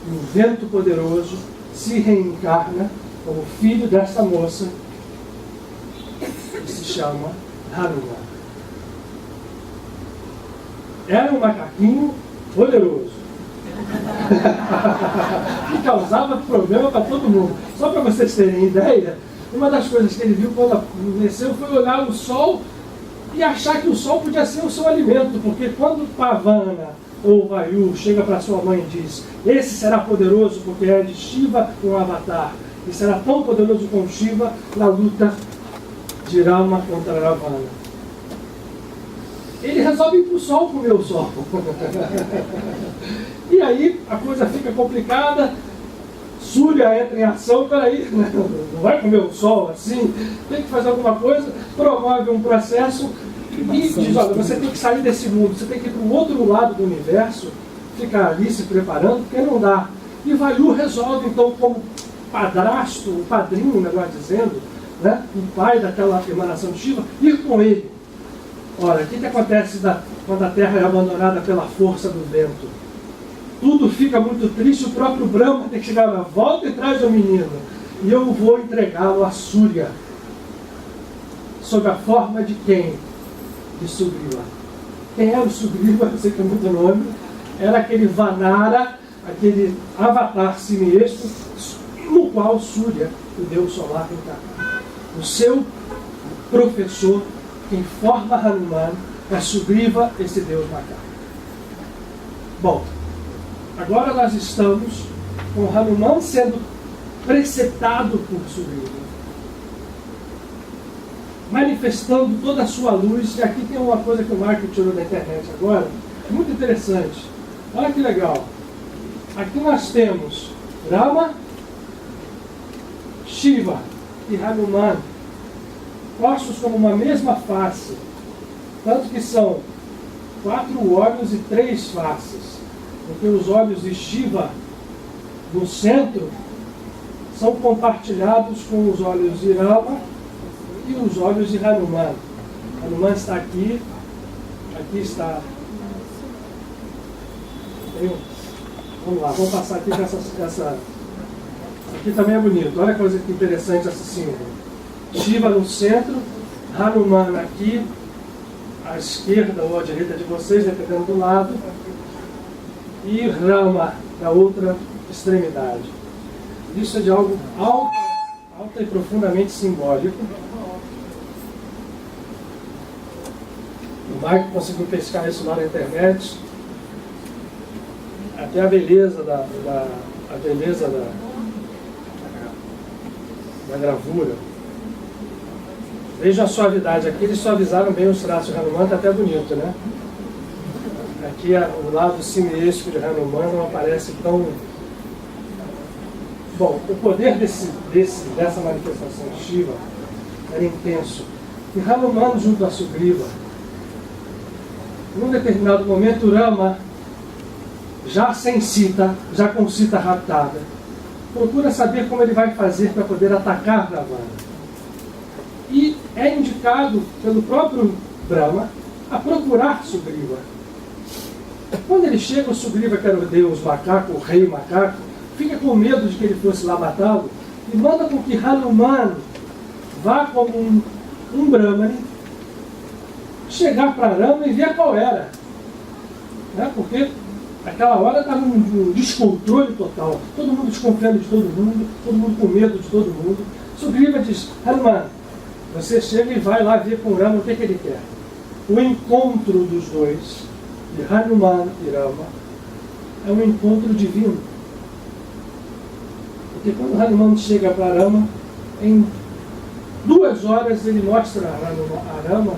Speaker 1: E o vento poderoso se reencarna como filho dessa moça que se chama Hanuman. Era um macaquinho poderoso que causava problema para todo mundo. Só para vocês terem ideia, uma das coisas que ele viu quando nasceu foi olhar o sol e achar que o sol podia ser o seu alimento, porque quando Pavana ou Vayu chega para sua mãe e diz, esse será poderoso porque é de Shiva, um avatar, e será tão poderoso como Shiva na luta de Rama contra Ravana. Ele resolve ir para o sol comer o sol. E aí a coisa fica complicada, Surya entra em ação, peraí, não vai comer o sol assim, tem que fazer alguma coisa, promove um processo e diz, olha, você tem que sair desse mundo, você tem que ir para o outro lado do universo, ficar ali se preparando, porque não dá. E Vayu resolve então como padrasto, o padrinho, melhor dizendo, né, o pai daquela emanação de Shiva, ir com ele. Ora, o que acontece quando a Terra é abandonada pela força do vento? Tudo fica muito triste, o próprio Brahma tem que chegar na volta e traz o menino. E eu vou entregá-lo a Surya. Sob a forma de quem? De Sugriva. Quem era o Sugriva? Eu sei que é muito nome. Era aquele Vanara, aquele avatar simiesco, no qual Surya, o deus solar, encarna. O seu professor, em forma Hanuman, é Sugriva, esse deus macaco. Bom, agora nós estamos com Hanuman sendo preceptado por Sugriva, manifestando toda a sua luz. E aqui tem uma coisa que o Marco tirou da internet agora, muito interessante. Olha que legal. Aqui nós temos Rama, Shiva e Hanuman postos como uma mesma face, tanto que são 4 olhos e 3 faces, porque os olhos de Shiva no centro são compartilhados com os olhos de Rama e os olhos de Hanuman. Hanuman está aqui, aqui está. Vamos lá, vamos passar aqui com essa. Aqui também é bonito, olha que coisa interessante essa símbolo. Shiva no centro, Hanuman aqui, à esquerda ou à direita de vocês, dependendo do lado, e Rama da outra extremidade. Isso é de algo alto e profundamente simbólico. Mike conseguiu pescar isso lá na internet. Até a beleza da gravura. Veja a suavidade. Aqui eles suavizaram bem os traços de Hanuman, está até bonito, né? Aqui o lado simiesco de Hanuman não aparece tão... Bom, o poder dessa manifestação de Shiva era intenso. E Hanuman junto a Sugriva, num determinado momento, Rama, já sem Sita, já com Sita raptada, procura saber como ele vai fazer para poder atacar Ravana. E é indicado pelo próprio Brahma a procurar Sugriva. Quando ele chega, o Sugriva, que era o deus macaco, o rei macaco, fica com medo de que ele fosse lá matá-lo e manda com que Hanuman vá como um Brahmane chegar para Rama e ver qual era. Né? Porque naquela hora estava um descontrole total, todo mundo desconfiando de todo mundo com medo de todo mundo. Sugriva diz: Hanuman, você chega e vai lá ver com o Rama o que ele quer. O encontro dos dois, de Hanuman e Rama, é um encontro divino. Porque quando Hanuman chega para Rama, em 2 horas ele mostra a Rama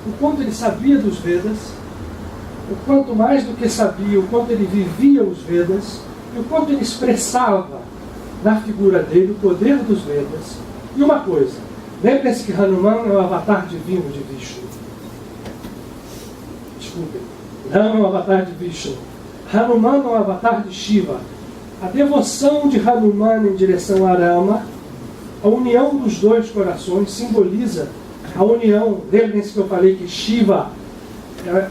Speaker 1: o quanto ele sabia dos Vedas, o quanto mais do que sabia, o quanto ele vivia os Vedas, e o quanto ele expressava na figura dele o poder dos Vedas. E uma coisa, lembre-se que Hanuman é o avatar divino de Vishnu. Desculpem, Rama é o avatar de Vishnu. Hanuman é o avatar de Shiva. A devoção de Hanuman em direção a Rama, a união dos dois corações, simboliza a união. Lembrem-se que eu falei que Shiva é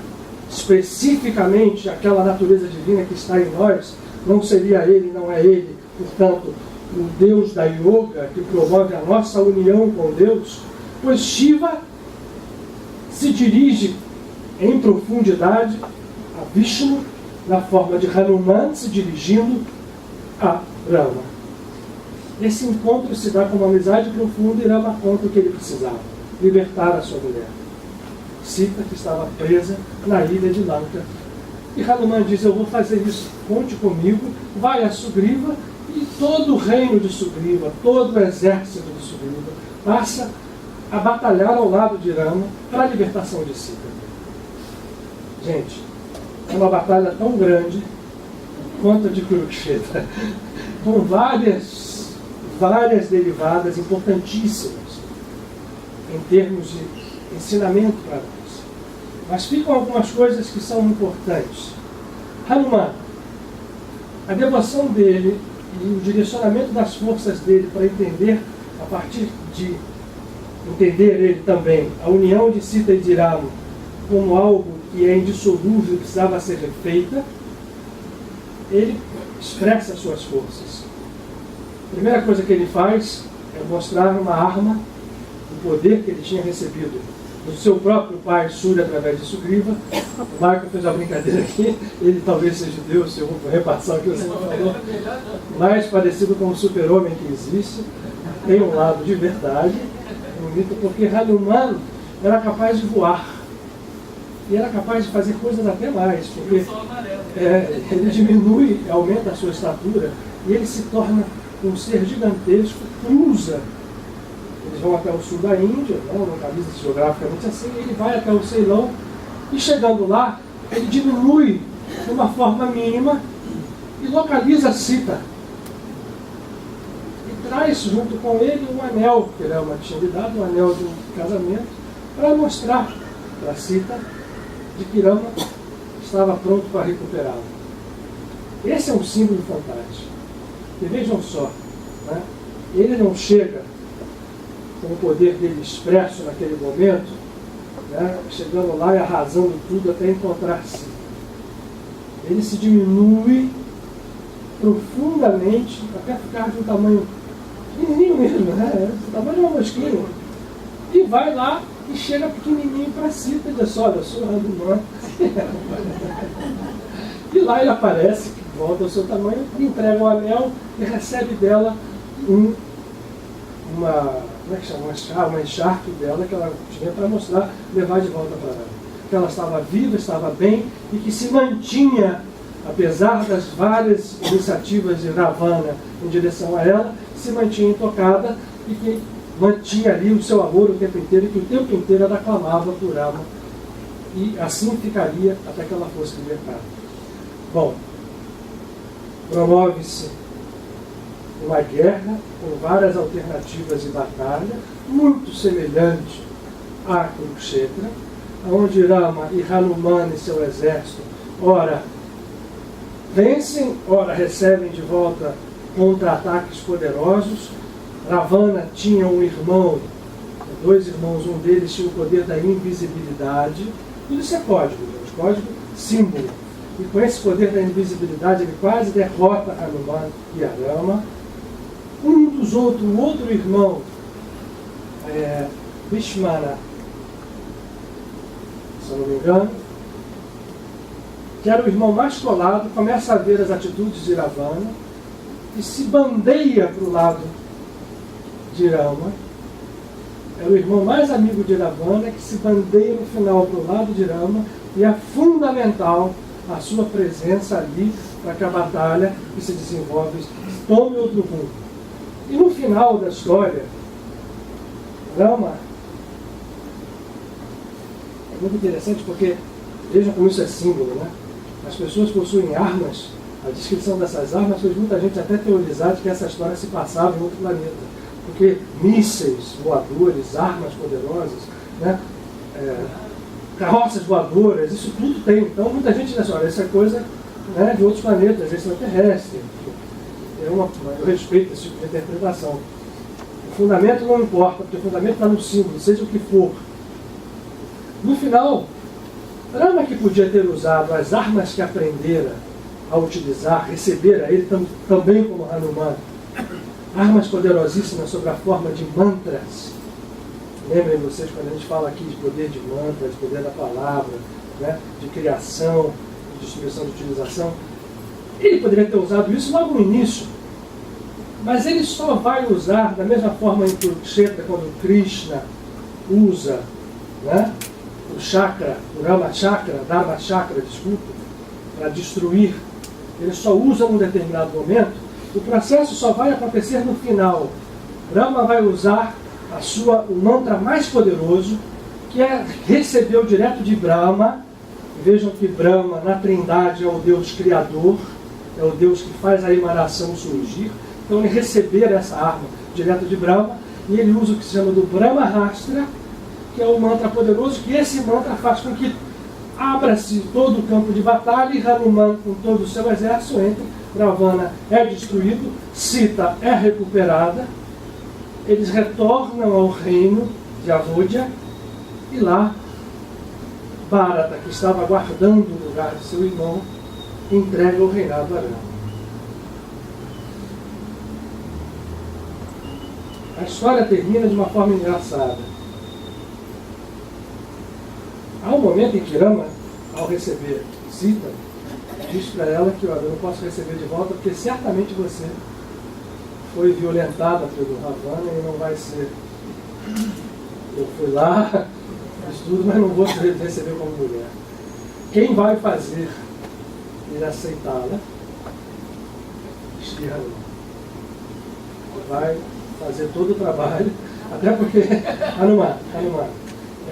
Speaker 1: especificamente aquela natureza divina que está em nós, não seria ele, não é ele, portanto, o Deus da yoga que promove a nossa união com Deus, pois Shiva se dirige em profundidade a Vishnu na forma de Hanuman se dirigindo a Rama. Esse encontro se dá com uma amizade profunda e Rama conta o que ele precisava: libertar a sua mulher, Sita, que estava presa na ilha de Lanka. E Hanuman diz: eu vou fazer isso, conte comigo. Vai a Sugriva e todo o reino de Sugriva, todo o exército de Sugriva passa a batalhar ao lado de Rama para a libertação de Sita. Gente, é uma batalha tão grande quanto a de Kurukshetra, com várias derivadas importantíssimas em termos de ensinamento para nós. Mas ficam algumas coisas que são importantes. Hanuman, a devoção dele e o direcionamento das forças dele para entender, a partir de entender ele também, a união de Sita e de Rama como algo que é indissolúvel, precisava ser feita, ele expressa as suas forças. A primeira coisa que ele faz é mostrar uma arma, o poder que ele tinha recebido do seu próprio pai, Surya, através de Sugriva. O Marco fez uma brincadeira aqui, ele talvez seja Deus, se eu vou repassar o que você falou, mais parecido com o super-homem que existe, tem um lado de verdade, bonito, porque Hanuman era capaz de voar, e era capaz de fazer coisas até mais, porque ele diminui, aumenta a sua estatura, e ele se torna um ser gigantesco, cruza. Eles vão até o sul da Índia, não localiza geograficamente assim, e ele vai até o Ceilão, e chegando lá, ele diminui de uma forma mínima e localiza Sita. E traz junto com ele um anel, que era uma antiguidade, um anel de um casamento, para mostrar para Sita de que Rama estava pronto para recuperá-la. Esse é um símbolo fantástico. E vejam só, né? Ele não chega com o poder dele expresso naquele momento, né? Chegando lá e arrasando tudo até encontrar Sita. Ele se diminui profundamente até ficar de um tamanho pequenininho mesmo, né? O tamanho de uma mosquinha. E vai lá e chega pequenininho para Sita e diz: olha, eu sou Hanuman. E lá ele aparece, volta ao seu tamanho, entrega o anel e recebe dela uma encharque dela que ela tinha para mostrar, levar de volta para ela. que ela estava viva, estava bem, e que se mantinha, apesar das várias iniciativas de Ravana em direção a ela, se mantinha intocada e que mantinha ali o seu amor o tempo inteiro, e que o tempo inteiro ela clamava por Rama. E assim ficaria até que ela fosse libertada. Bom, promove-se uma guerra com várias alternativas de batalha, muito semelhante a Kurukshetra, onde Rama e Hanuman e seu exército, ora vencem, ora recebem de volta contra-ataques poderosos. Ravana tinha um irmão, dois irmãos, um deles tinha o poder da invisibilidade. Tudo isso é código, gente, código símbolo. E com esse poder da invisibilidade, ele quase derrota Hanuman e a Rama. O outro irmão, Vishmana, se eu não me engano, que era o irmão mais colado, começa a ver as atitudes de Ravana e se bandeia para o lado de Rama. Era o irmão mais amigo de Ravana que se bandeia no final para o lado de Rama, e é fundamental a sua presença ali para que a batalha que se desenvolve tome outro rumo. E no final da história, Rama é muito interessante porque, vejam como isso é símbolo, né? As pessoas possuem armas, a descrição dessas armas fez muita gente até teorizar de que essa história se passava em outro planeta. Porque mísseis voadores, armas poderosas, né? Carroças voadoras, isso tudo tem. Então muita gente diz assim, olha, essa é coisa, né, de outros planetas, extraterrestre. Eu respeito esse tipo de interpretação. O fundamento não importa, porque o fundamento está no símbolo, seja o que for. No final, Rama, que podia ter usado as armas que aprendera a utilizar, recebera ele também como Hanuman, armas poderosíssimas sob a forma de mantras. Lembrem vocês quando a gente fala aqui de poder de mantras, de poder da palavra, né, de criação, de distribuição, de utilização. Ele poderia ter usado isso logo no início, mas ele só vai usar da mesma forma em Kurukshetra, quando Krishna usa, né, o chakra, o Rama chakra, Dharma chakra, desculpa, para destruir. Ele só usa num determinado momento. O processo só vai acontecer no final. Rama vai usar o mantra mais poderoso, que recebeu direto de Brahma. Vejam que Brahma, na Trindade, é o Deus Criador, é o Deus que faz a emanação surgir. Então ele recebeu essa arma direto de Brahma, e ele usa o que se chama do Brahmarastra, que é o mantra poderoso, que esse mantra faz com que abra-se todo o campo de batalha, e Hanuman, com todo o seu exército, entra. Ravana é destruído, Sita é recuperada, eles retornam ao reino de Avodhya, e lá Bharata, que estava guardando o lugar de seu irmão, entrega o reinado a Rama. A história termina de uma forma engraçada. Há um momento em que Rama, ao receber Sita, diz para ela que, olha, eu não posso receber de volta porque certamente você foi violentada pelo Ravana e não vai ser. Eu fui lá, fiz tudo, mas não vou te receber como mulher. Quem vai fazer ele aceitá-la? Shri Hanuman. Vai fazer todo o trabalho, até porque Hanuman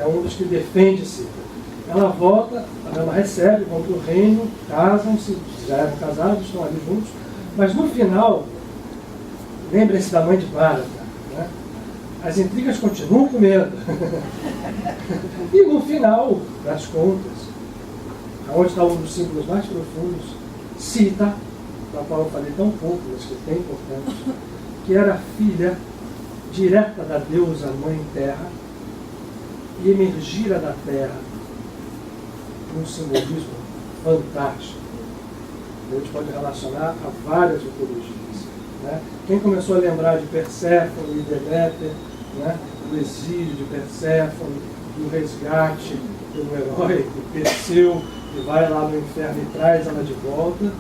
Speaker 1: é um dos que defende Sita. Ela volta, a Rama recebe, vão para o reino, casam-se, já eram casados, estão ali juntos, mas no final, lembrem-se da mãe de Bharata, né? As intrigas continuam comendo. E no final das contas, onde está um dos símbolos mais profundos, Sita, da qual eu falei tão pouco, mas que tem importância, que era filha direta da deusa Mãe Terra, e emergira da Terra um simbolismo fantástico. A gente pode relacionar a várias mitologias, né? Quem começou a lembrar de Perséfone e Deméter, né? Do exílio de Perséfone, do resgate do herói, do Perseu, que vai lá no inferno e traz ela de volta,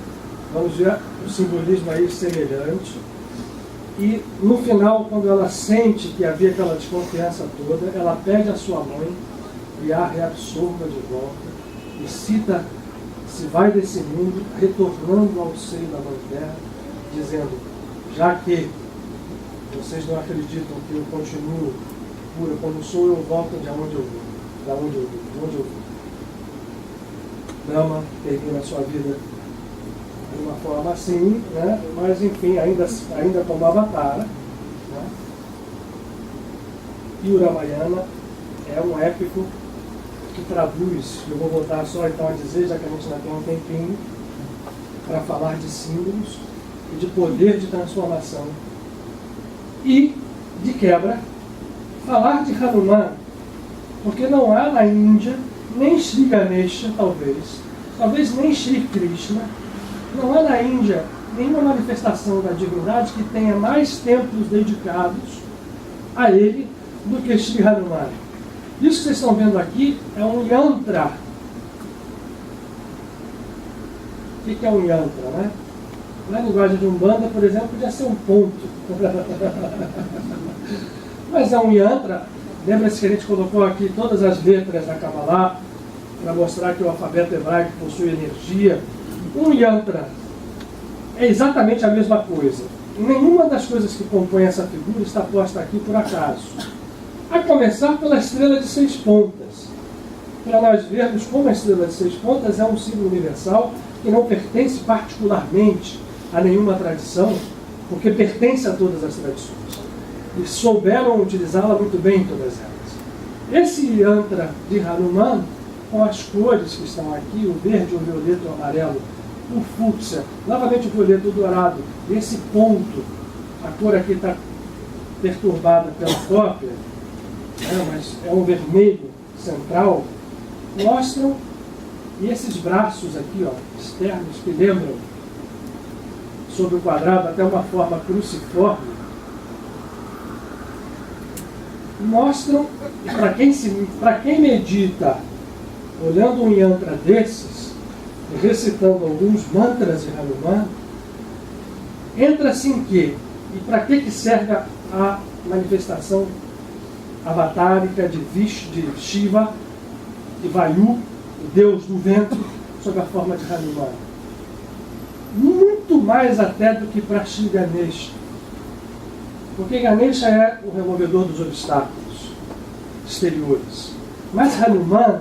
Speaker 1: vamos ver o simbolismo aí semelhante. E no final, quando ela sente que havia aquela desconfiança toda, ela pede à sua mãe, e a reabsorva de volta, e cita, se vai desse mundo, retornando ao seio da Mãe Terra, dizendo, já que vocês não acreditam que eu continuo pura, quando sou eu volto de onde eu vim, da onde eu vim. Brahma termina a sua vida de uma forma assim, né? Mas enfim, ainda como avatar, né? E o Ramayana é um épico que traduz, eu vou voltar só então a dizer, já que a gente ainda tem um tempinho, para falar de símbolos e de poder de transformação. E, de quebra, falar de Hanuman, porque não há na Índia nem Sri Ganesha, talvez nem Sri Krishna, não há na Índia nenhuma manifestação da divindade que tenha mais templos dedicados a ele do que Sri Hanuman. Isso que vocês estão vendo aqui é um yantra. O que é um yantra, né? Na linguagem de Umbanda, por exemplo, podia ser um ponto. Mas é um yantra. Lembra-se que a gente colocou aqui todas as letras da Kabbalah para mostrar que o alfabeto hebraico possui energia. Um yantra é exatamente a mesma coisa. Nenhuma das coisas que compõem essa figura está posta aqui por acaso. A começar pela estrela de 6 pontas. Para nós vermos como a estrela de 6 pontas é um símbolo universal que não pertence particularmente a nenhuma tradição, porque pertence a todas as tradições. E souberam utilizá-la muito bem, todas elas. Esse yantra de Hanuman, com as cores que estão aqui, o verde, o violeta, o amarelo, o fúcsia, novamente o violeta, o dourado, esse ponto, a cor aqui está perturbada pela cópia, mas é um vermelho central, mostram, e esses braços aqui, ó, externos, que lembram, sobre o quadrado, até uma forma cruciforme, mostram, para quem medita, olhando um yantra desses, recitando alguns mantras de Hanuman, entra-se em quê? E para que serve a manifestação avatárica de Shiva, de Vayu, o deus do vento, sob a forma de Hanuman? Muito mais até do que para Shri Ganesha. Porque Ganesha é o removedor dos obstáculos exteriores. Mas Hanuman,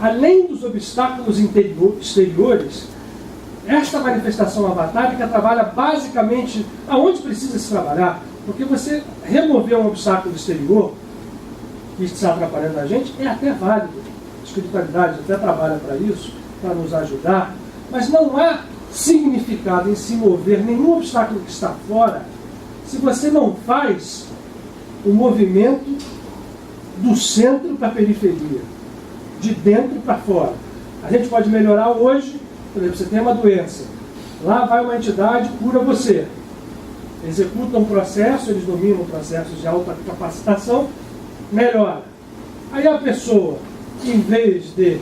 Speaker 1: além dos obstáculos exteriores, esta manifestação avatárica trabalha basicamente aonde precisa se trabalhar. Porque você remover um obstáculo exterior que está atrapalhando a gente é até válido. A espiritualidade até trabalha para isso, para nos ajudar. Mas não há significado em se mover nenhum obstáculo que está fora se você não faz o movimento do centro para a periferia, de dentro para fora. A gente pode melhorar hoje, por exemplo, você tem uma doença, lá vai uma entidade, cura você. Executa um processo, eles dominam processos de alta capacitação, melhora. Aí a pessoa, em vez de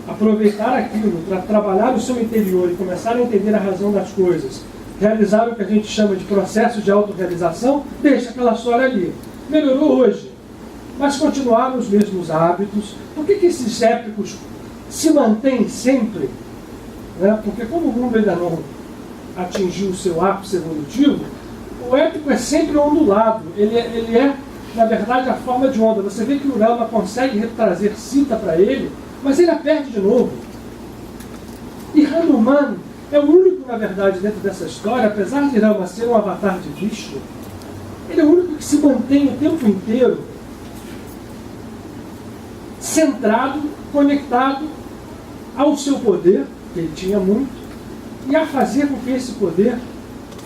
Speaker 1: aproveitar aquilo para trabalhar o seu interior e começar a entender a razão das coisas, realizar o que a gente chama de processo de autorrealização, deixa aquela história ali. Melhorou hoje, mas continuaram os mesmos hábitos. Por que esses épicos se mantêm sempre? Porque como o mundo ainda não atingiu o seu ápice evolutivo, o épico é sempre ondulado. Ele é, na verdade, a forma de onda. Você vê que o Rama consegue trazer Sita para ele, mas ele a perde de novo. E Hanuman é o único, na verdade, dentro dessa história, apesar de Rama ser um avatar de Vishnu, ele é o único que se mantém o tempo inteiro centrado, conectado ao seu poder, que ele tinha muito, e a fazer com que esse poder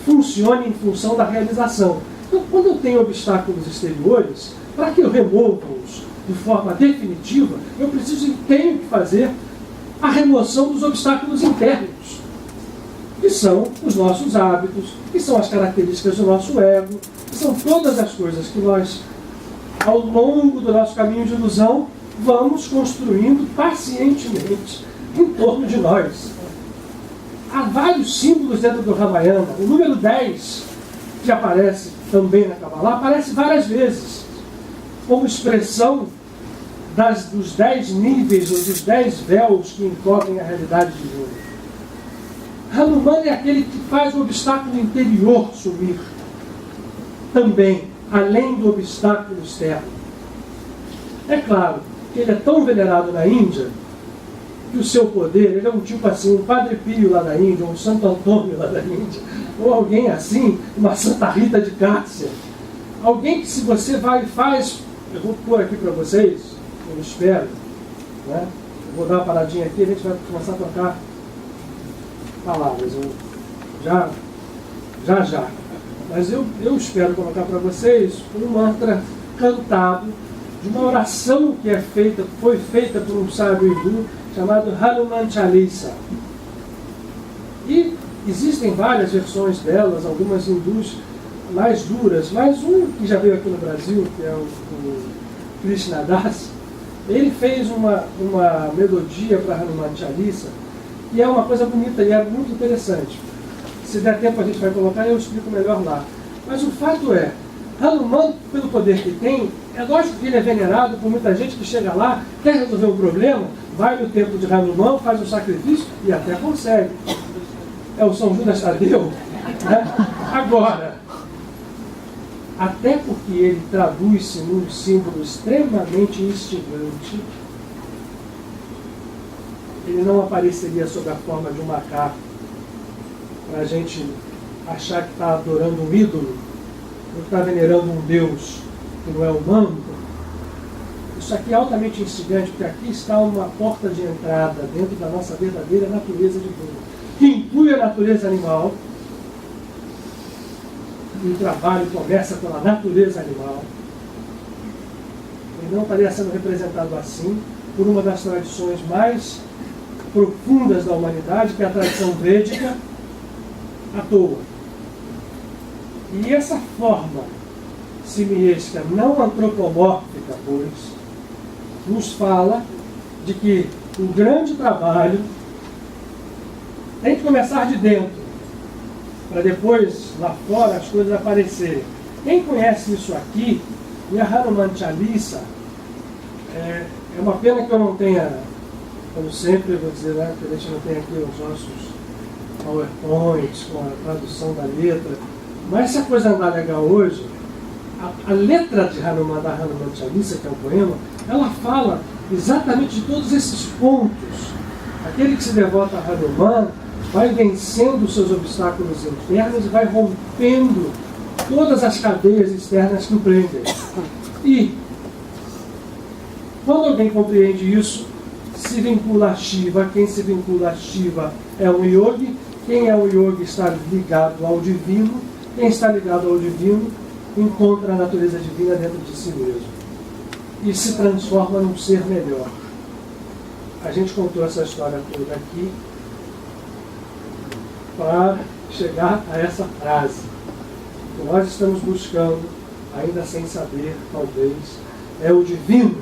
Speaker 1: funcione em função da realização. Então, quando eu tenho obstáculos exteriores, para que eu remova-os de forma definitiva, eu tenho que fazer a remoção dos obstáculos internos, que são os nossos hábitos, que são as características do nosso ego, que são todas as coisas que nós, ao longo do nosso caminho de ilusão, vamos construindo pacientemente em torno de nós. Há vários símbolos dentro do Ramayana. O número 10, que aparece também na Kabbalah, aparece várias vezes como expressão dos 10 níveis ou dos 10 véus que encobrem a realidade divina. Hanuman é aquele que faz o obstáculo interior sumir também, além do obstáculo externo. É claro que ele é tão venerado na Índia que o seu poder, ele é um tipo assim, um Padre Pio lá da Índia, um Santo Antônio lá da Índia, ou alguém assim, uma Santa Rita de Cássia. Alguém que, se você vai e faz, eu vou pôr aqui para vocês, eu espero, né? Eu vou dar uma paradinha aqui, a gente vai começar a tocar palavras, já. Mas eu espero colocar para vocês um mantra cantado de uma oração que foi feita por um sábio hindu chamado Hanuman Chalisa. E existem várias versões delas, algumas hindus mais duras, mas um que já veio aqui no Brasil, que é o Krishna Das, ele fez uma melodia para Hanuman Chalisa, que é uma coisa bonita e é muito interessante. Se der tempo a gente vai colocar e eu explico melhor lá. Mas o fato é, Hanuman, pelo poder que tem, é lógico que ele é venerado por muita gente que chega lá, quer resolver um problema, vai no templo de Hanuman, faz um sacrifício e até consegue. É o São Judas Tadeu. Né? Agora, até porque ele traduz-se num símbolo extremamente instigante, ele não apareceria sob a forma de um macaco para a gente achar que está adorando um ídolo, ou que está venerando um Deus que não é humano. Isso aqui é altamente instigante, porque aqui está uma porta de entrada dentro da nossa verdadeira natureza divina, que inclui a natureza animal. E o trabalho começa pela natureza animal. Ele não estaria sendo representado assim por uma das tradições mais profundas da humanidade, que é a tradição védica, à toa. E essa forma simiesca, não antropomórfica, pois, nos fala de que o grande trabalho tem que começar de dentro, para depois, lá fora, as coisas aparecerem. Quem conhece isso aqui, e a Hanuman Chalisa, é uma pena que eu não tenha, como sempre eu vou dizer, né, que a gente não tem aqui os nossos PowerPoints com a tradução da letra, mas se a coisa andar legal hoje, a letra de Hanuman, da Hanuman Chalisa, que é um poema, ela fala exatamente de todos esses pontos. Aquele que se devota a Hanuman vai vencendo os seus obstáculos internos e vai rompendo todas as cadeias externas que o prendem. E, quando alguém compreende isso, se vincula a Shiva. Quem se vincula a Shiva é um yogi. Quem é um yogi está ligado ao divino. Quem está ligado ao divino encontra a natureza divina dentro de si mesmo e se transforma num ser melhor. A gente contou essa história toda aqui para chegar a essa frase que nós estamos buscando, ainda sem saber, talvez, é o divino,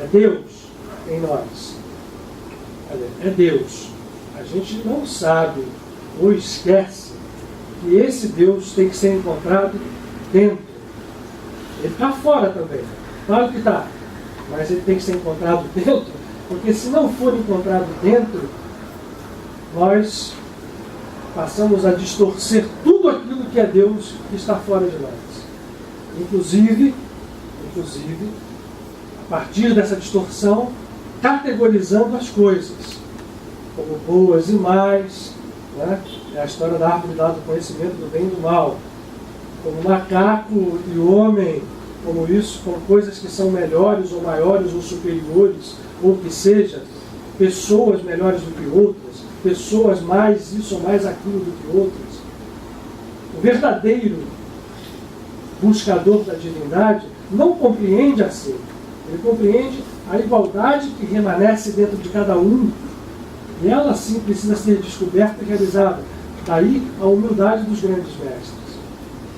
Speaker 1: é Deus em nós. É Deus. A gente não sabe ou esquece que esse Deus tem que ser encontrado dentro. Ele está fora também, claro que está, mas ele tem que ser encontrado dentro, porque se não for encontrado dentro, nós passamos a distorcer tudo aquilo que é Deus que está fora de nós. Inclusive, a partir dessa distorção, categorizando as coisas como boas e más, né? É a história da árvore lá do conhecimento do bem e do mal, como macaco e homem, como isso, como coisas que são melhores ou maiores ou superiores, ou que seja, pessoas melhores do que outras, pessoas mais isso ou mais aquilo do que outras. O verdadeiro buscador da divindade não compreende assim. Ele compreende a igualdade que remanesce dentro de cada um. E ela sim precisa ser descoberta e realizada. Daí a humildade dos grandes mestres,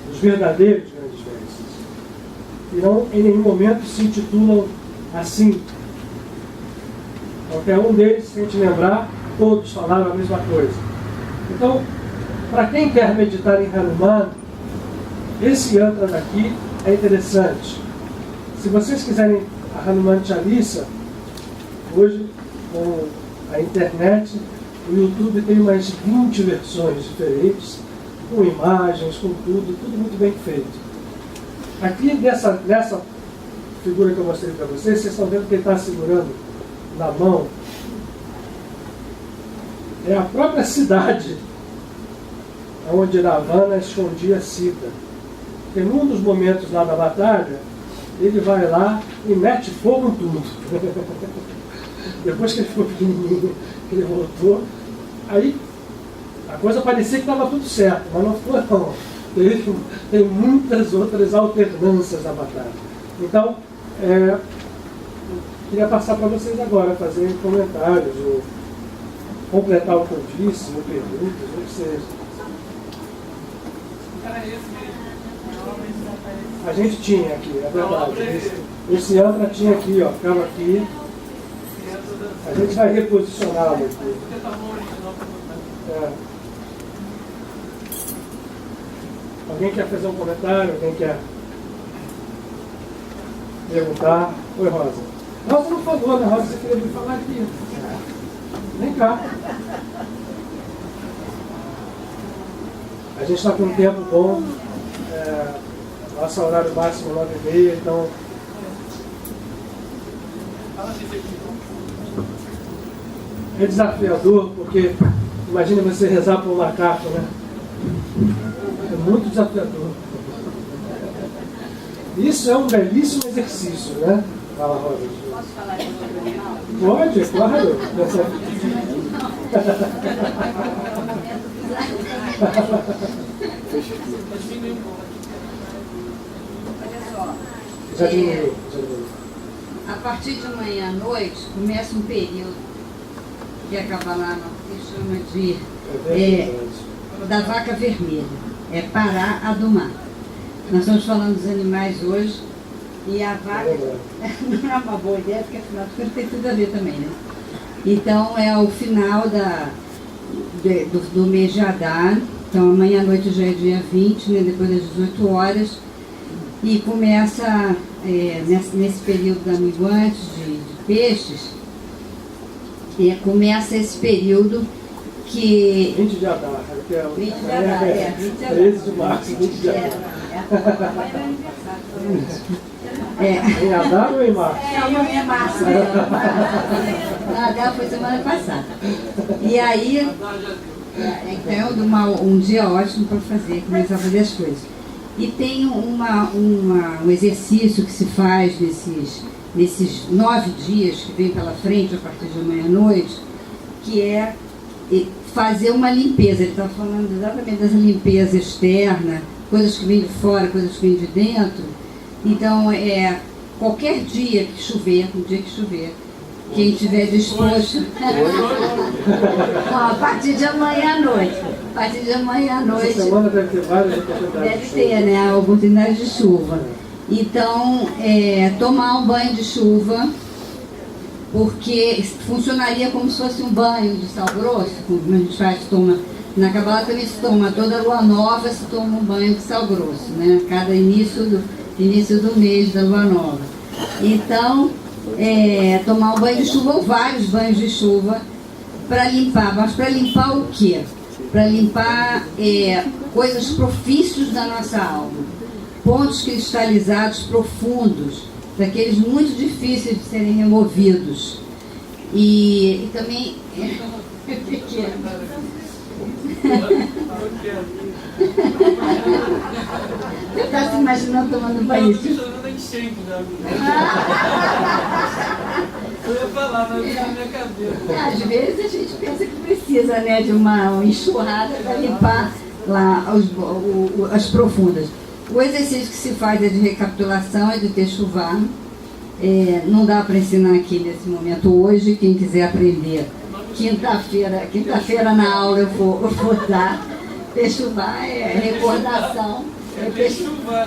Speaker 1: dos verdadeiros grandes mestres. E não em nenhum momento se intitulam assim. Qualquer um deles, se a gente lembrar, todos falaram a mesma coisa. Então, para quem quer meditar em Hanuman, esse yantra daqui é interessante. Se vocês quiserem a Hanuman Chalisa, hoje, com a internet, o YouTube tem umas 20 versões diferentes, com imagens, com tudo muito bem feito. Aqui nessa figura que eu mostrei para vocês estão vendo que ele está segurando na mão, é a própria cidade onde Ravana escondia Sita. Porque num dos momentos lá da batalha, ele vai lá e mete fogo em tudo. Depois que ele ficou pequenininho, que ele voltou, aí a coisa parecia que estava tudo certo, mas não ficou não. Tem muitas outras alternâncias na batalha. Então, queria passar para vocês agora, fazer comentários, ou completar o que eu disse, ou perguntas, ou o que seja. A gente tinha aqui, é verdade. Esse ântra tinha aqui, ó, ficava aqui. A gente vai reposicioná-lo aqui. Alguém quer fazer um comentário? Alguém quer perguntar? Oi, Rosa. Rosa não falou, né? Rosa, você queria me falar aqui. Vem cá. A gente está com um tempo bom. Nosso horário máximo é 9h30, então. É desafiador, porque imagina você rezar para um macaco, né? É muito desafiador. Isso é um belíssimo exercício, né? Fala, Rosa.
Speaker 3: Posso falar de outro animal?
Speaker 1: Pode, claro.
Speaker 3: Olha só.
Speaker 1: Já diminuiu.
Speaker 3: A partir de amanhã à noite começa um período que acaba lá no que chama de da vaca vermelha. É Pará Adumá. Nós estamos falando dos animais hoje e a vaca não é uma boa ideia, porque afinal de contas tem tudo a ver também, né? Então é o final do mês de Adar. Então amanhã à noite já é dia 20, né, depois das 18 horas. E começa, nesse período da minguante de peixes, começa esse período que...
Speaker 1: 20 de Adar.
Speaker 3: 20 de Adar, 20 de Adar.
Speaker 1: 13 de março, 20 de Adar. Em Adar ou em março?
Speaker 3: Amanhã é março. Adar foi semana passada. E aí, então é um dia ótimo para começar a fazer as coisas. E tem um exercício que se faz nesses 9 dias que vem pela frente, a partir de amanhã à noite, que é fazer uma limpeza. Ele está falando exatamente dessa limpeza externa, coisas que vêm de fora, coisas que vêm de dentro. Então, qualquer dia que chover, quem estiver disposto... Não, a partir de amanhã à noite. A partir de amanhã à noite...
Speaker 1: Essa semana deve ter várias oportunidades.
Speaker 3: Deve ter, né? A oportunidade de chuva. Então, tomar um banho de chuva, porque funcionaria como se fosse um banho de sal grosso, como a gente faz, na Cabala também se toma, toda lua nova se toma um banho de sal grosso, né? Cada início do mês da lua nova. Então, tomar um banho de chuva ou vários banhos de chuva para limpar. Mas para limpar o quê? Para limpar coisas profícios da nossa alma, pontos cristalizados profundos, daqueles muito difíceis de serem removidos. E também... Você está se imaginando tomando banho?
Speaker 4: Eu ia falar, mas na minha cabeça.
Speaker 3: Às vezes a gente pensa que precisa, né, de uma enxurrada para limpar lá as profundas. O exercício que se faz de recapitulação, é de Techuvá. Não dá para ensinar aqui nesse momento hoje. Quem quiser aprender, quinta-feira na aula eu vou dar. Techuvá é recordação.
Speaker 4: Techuvá,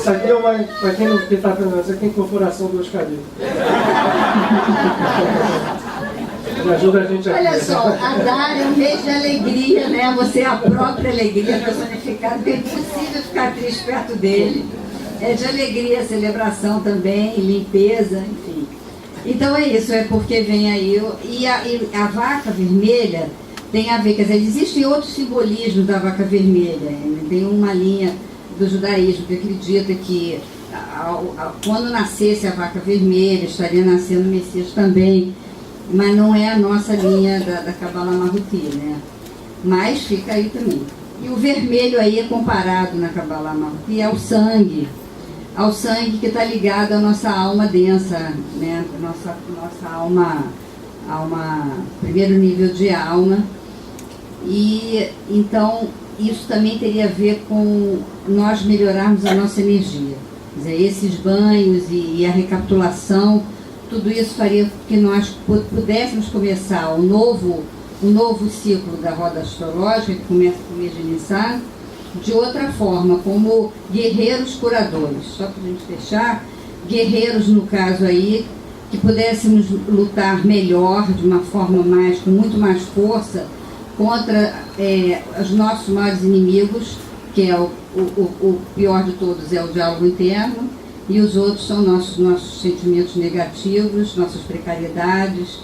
Speaker 1: Isso aqui é uma, para quem não está aprendendo, isso aqui é incorporação do Oscarito.
Speaker 4: Ele
Speaker 1: Me ajuda a gente aqui.
Speaker 3: Olha só, Adar é um mês de alegria, né? Você é a própria alegria personificada, porque é impossível ficar triste perto dele. É de alegria, celebração também, limpeza, enfim. Então é isso, é porque vem aí. E a vaca vermelha tem a ver, quer dizer, existem outros simbolismos da vaca vermelha. Tem uma linha do judaísmo que acredita que quando nascesse a vaca vermelha, estaria nascendo o Messias também, mas não é a nossa linha da Kabbalah Marruti, né? Mas fica aí também. E o vermelho aí é comparado na Kabbalah Marruti ao sangue que está ligado à nossa alma densa, né? Nossa alma, primeiro nível de alma. E então isso também teria a ver com nós melhorarmos a nossa energia. Quer dizer, esses banhos e a recapitulação, tudo isso faria com que nós pudéssemos começar um novo ciclo da roda astrológica, que começa com o mês de Nissan, de outra forma, como guerreiros curadores. Só para a gente fechar, guerreiros no caso aí, que pudéssemos lutar melhor, de uma forma com muito mais força, contra os nossos maiores inimigos, que é o pior de todos é o diálogo interno, e os outros são nossos sentimentos negativos, nossas precariedades,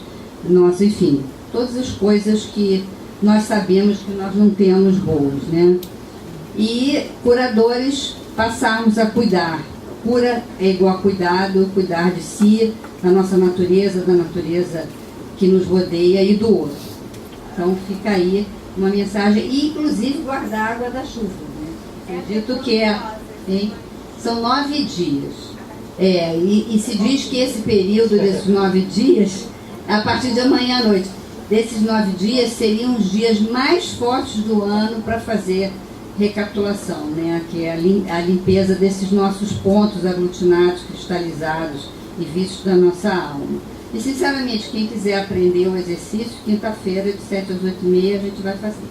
Speaker 3: enfim, todas as coisas que nós sabemos que nós não temos boas, né? E curadores, passarmos a cuidar. Cura é igual a cuidado, cuidar de si, da nossa natureza, da natureza que nos rodeia e do outro. Então fica aí uma mensagem, e inclusive guardar a água da chuva, né? Acredito que são 9 dias. E se diz que esse período desses 9 dias, a partir de amanhã à noite, desses 9 dias seriam os dias mais fortes do ano para fazer recapitulação, né? Que é a limpeza desses nossos pontos aglutinados, cristalizados e vícios da nossa alma. E sinceramente, quem quiser aprender o exercício, quinta-feira de 7 às 8h30 a gente vai fazer.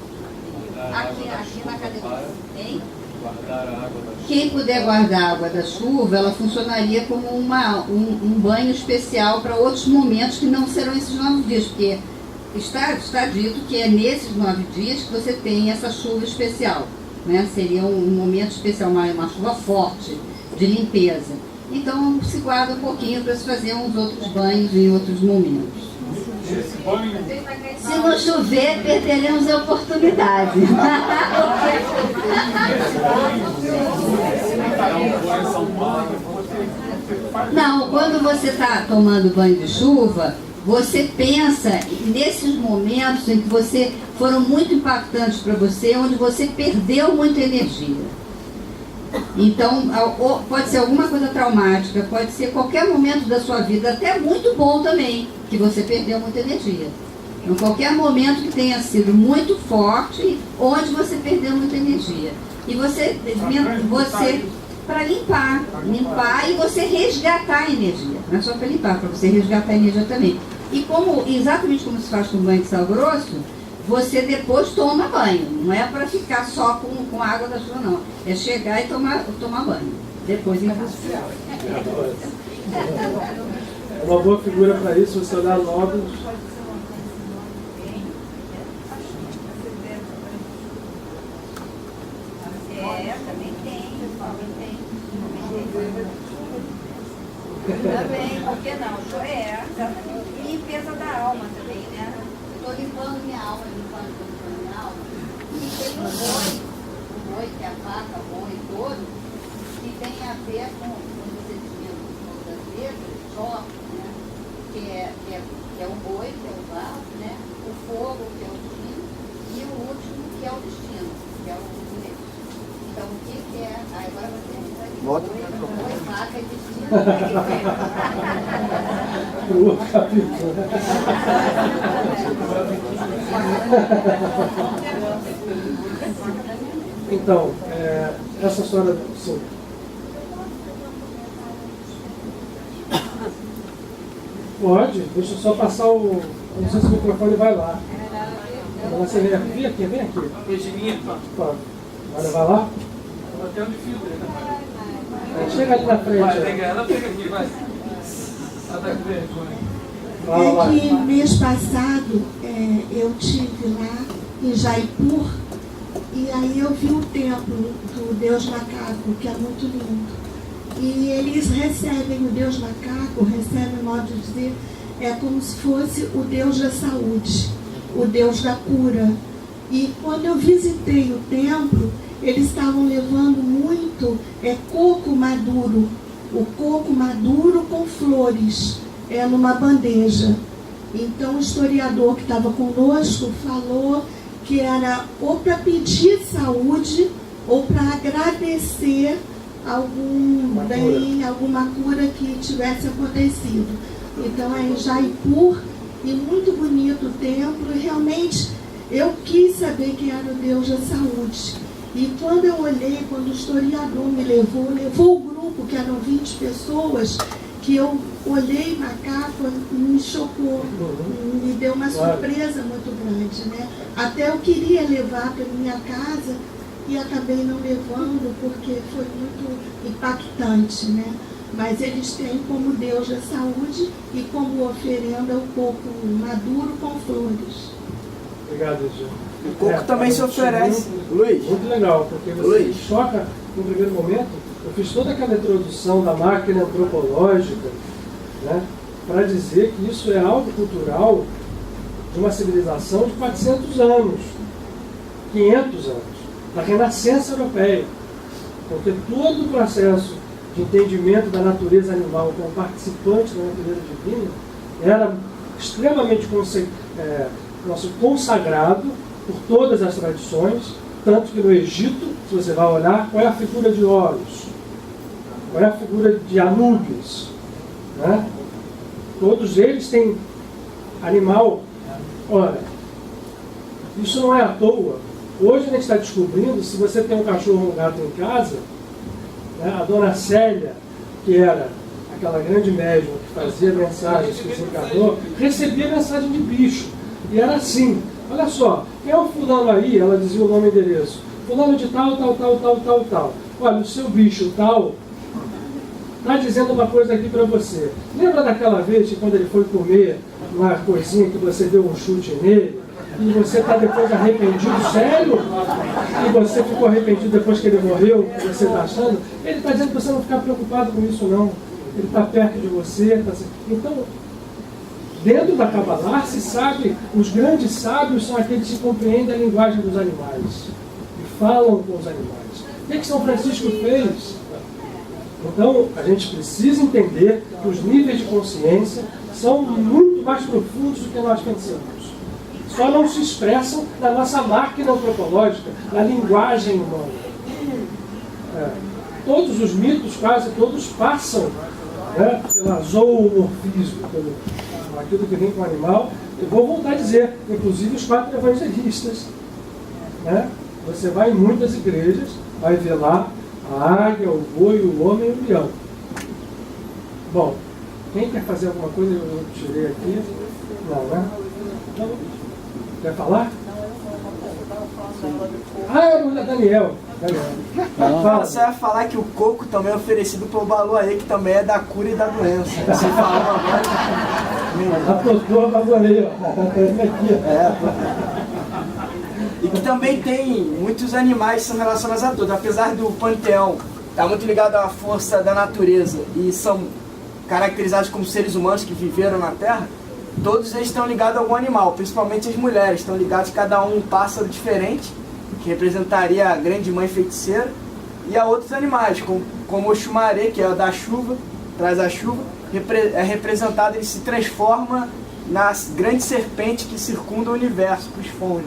Speaker 3: Aqui na academia. Hein? Quem puder guardar a água da chuva, ela funcionaria como um banho especial para outros momentos que não serão esses 9 dias, porque está dito que é nesses 9 dias que você tem essa chuva especial, né? Seria um momento especial, uma chuva forte de limpeza. Então se guarda um pouquinho para se fazer uns outros banhos em outros momentos. Se não chover, perderemos a oportunidade. Não, quando você está tomando banho de chuva, você pensa nesses momentos em que foram muito impactantes para você, onde você perdeu muita energia. Então, pode ser alguma coisa traumática, pode ser qualquer momento da sua vida, até muito bom também, que você perdeu muita energia. Então, qualquer momento que tenha sido muito forte, onde você perdeu muita energia. E você para limpar e você resgatar a energia. Não é só para limpar, para você resgatar a energia também. E exatamente como se faz com banho de sal grosso, você depois toma banho. Não é para ficar só com a água da chuva, não. É chegar e tomar banho. Depois industrial.
Speaker 1: É uma boa figura para isso, você olhar nódulos.
Speaker 3: Também tem. Também, por que não? Limpeza da alma também, né? Estou limpando minha alma, E tem o boi, que é a vaca, o boi todo, que tem a ver com você tinha outras letras, choque, né? Que é o boi, que é o barro, né? O fogo, que é o destino, e o último, que é o destino, que é o direito. Então, o que é? Agora você vai boi, vaca e destino.
Speaker 1: O capítulo. Então, essa história, sim. Pode, deixa eu só passar não sei se o microfone vai lá. Você vem aqui? Vem aqui. Pode. Vai lá?
Speaker 4: Até onde filtra, né?
Speaker 1: Chega ali na frente.
Speaker 4: Vai, ela pega aqui, vai. Ela tá com vergonha.
Speaker 1: Fala,
Speaker 5: que mês passado eu tive lá em Jaipur, e aí eu vi o templo do Deus Macaco, que é muito lindo. E eles recebem o Deus Macaco, recebem, modo de dizer, é como se fosse o Deus da saúde, o Deus da cura. E quando eu visitei o templo, eles estavam levando muito coco maduro, o coco maduro com flores, numa bandeja. Então o historiador que estava conosco falou que era ou para pedir saúde ou para agradecer alguma cura que tivesse acontecido. Então é em Jaipur, e muito bonito o templo, e realmente eu quis saber quem era o Deus da saúde. E quando eu olhei, quando o historiador me levou o grupo, que eram 20 pessoas, que eu olhei Macaco, me chocou, me deu uma surpresa muito grande, né? Até eu queria levar para minha casa e acabei não levando porque foi muito impactante, né? Mas eles têm como Deus da saúde e como oferenda o coco maduro com flores.
Speaker 1: Obrigado, Gil.
Speaker 6: O coco também se oferece. Luiz.
Speaker 1: Muito legal, porque você choca no primeiro momento. Eu fiz toda aquela introdução da máquina antropológica, né, para dizer que isso é algo cultural de uma civilização de 400 anos, 500 anos, da renascença europeia. Porque todo o processo de entendimento da natureza animal como participante da natureza divina era extremamente consagrado por todas as tradições, tanto que no Egito, se você vai olhar, qual é a figura de Horus? Qual é a figura de Anubis? Né? Todos eles têm animal. Olha, isso não é à toa. Hoje a gente está descobrindo, se você tem um cachorro ou um gato em casa, né, a dona Célia, que era aquela grande médium que fazia mensagens, que desencarnou, recebia mensagem de bicho. E era assim, olha só, quem é o fulano aí? Ela dizia o nome e endereço. Fulano de tal, tal, tal, tal, tal, tal. Olha, o seu bicho tal está dizendo uma coisa aqui para você. Lembra daquela vez que quando ele foi comer uma coisinha que você deu um chute nele? E você está depois arrependido, sério? E você ficou arrependido depois que ele morreu? O que você está achando? Ele está dizendo para você não ficar preocupado com isso, não. Ele está perto de você. Então, dentro da Kabbalah se sabe, os grandes sábios são aqueles que compreendem a linguagem dos animais e falam com os animais. O que São Francisco fez? Então, a gente precisa entender que os níveis de consciência são muito mais profundos do que nós pensamos. Só não se expressam na nossa máquina antropológica, na linguagem humana. Todos os mitos, quase todos, passam, né, pela zoomorfismo, pelo aquilo que vem com o animal. Eu vou voltar a dizer, inclusive os 4 evangelistas. Né? Você vai em muitas igrejas, vai ver lá a águia, o boi, o homem e o leão. Bom, quem quer fazer alguma coisa? Eu tirei aqui. Não, né? Então, quer falar? É o Daniel.
Speaker 6: Fala. Você vai falar que o coco também é oferecido pelo Balu aí, que também é da cura e da doença. Você falou agora.
Speaker 1: Apostou a Balu
Speaker 6: E que também tem muitos animais que são relacionados a tudo. Apesar do panteão estar muito ligado à força da natureza e são caracterizados como seres humanos que viveram na Terra, todos eles estão ligados a algum animal, principalmente as mulheres. Estão ligados cada um pássaro diferente, que representaria a grande mãe feiticeira, e a outros animais, como o Xumaré, que é o da chuva, traz a chuva, é representado, ele se transforma na grande serpente que circunda o universo, que os esponja.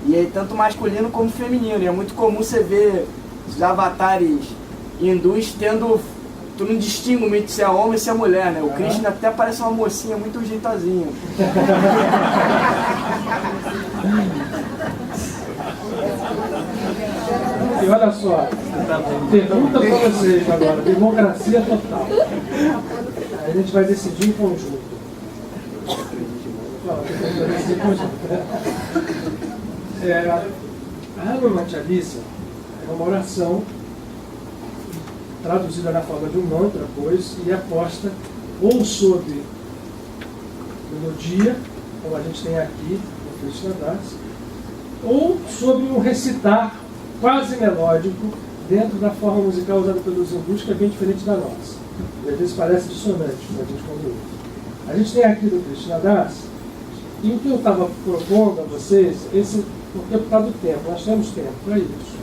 Speaker 6: E é tanto masculino como feminino, e é muito comum você ver os avatares hindus tendo... Tu não distingue muito se é homem ou se é mulher, né? O Krishna até parece uma mocinha muito jeitosinha.
Speaker 1: E olha só, pergunta para vocês agora, democracia total. Aí a gente vai decidir em conjunto. A Hanuman Chalisa é uma oração traduzida na forma de um mantra, pois, e é posta ou sob melodia, como a gente tem aqui no Krishna Das, ou sobre um recitar quase melódico dentro da forma musical usada pelos hindus, que é bem diferente da nossa. E às vezes parece dissonante para a gente quando ouve. A gente tem aqui no Krishna Das, e o que eu estava propondo a vocês, porque por causa do tempo, nós temos tempo para isso.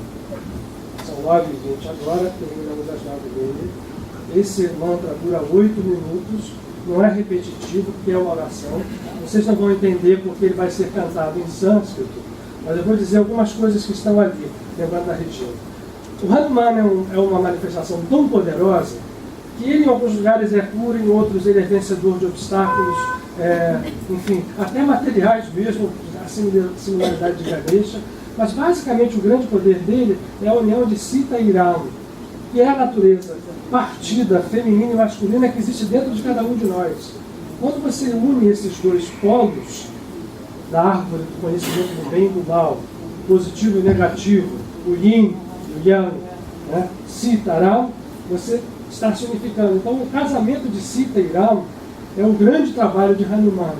Speaker 1: São 9h20 agora, terminamos às 9h30. Esse mantra dura 8 minutos, não é repetitivo, porque é uma oração. Vocês não vão entender porque ele vai ser cantado em sânscrito, mas eu vou dizer algumas coisas que estão ali, lembrando da região. O Hanuman é uma manifestação tão poderosa que ele em alguns lugares é puro, em outros ele é vencedor de obstáculos, enfim, até materiais mesmo, a similaridade de Ganesha, mas basicamente o grande poder dele é a união de Sita e Rama, que é a natureza partida, feminina e masculina que existe dentro de cada um de nós. Quando você une esses dois polos da árvore do conhecimento do bem e do mal, o positivo e o negativo, o yin e o yang, né? Sita, Rama, você está se unificando. Então o casamento de Sita e Rama é o grande trabalho de Hanuman.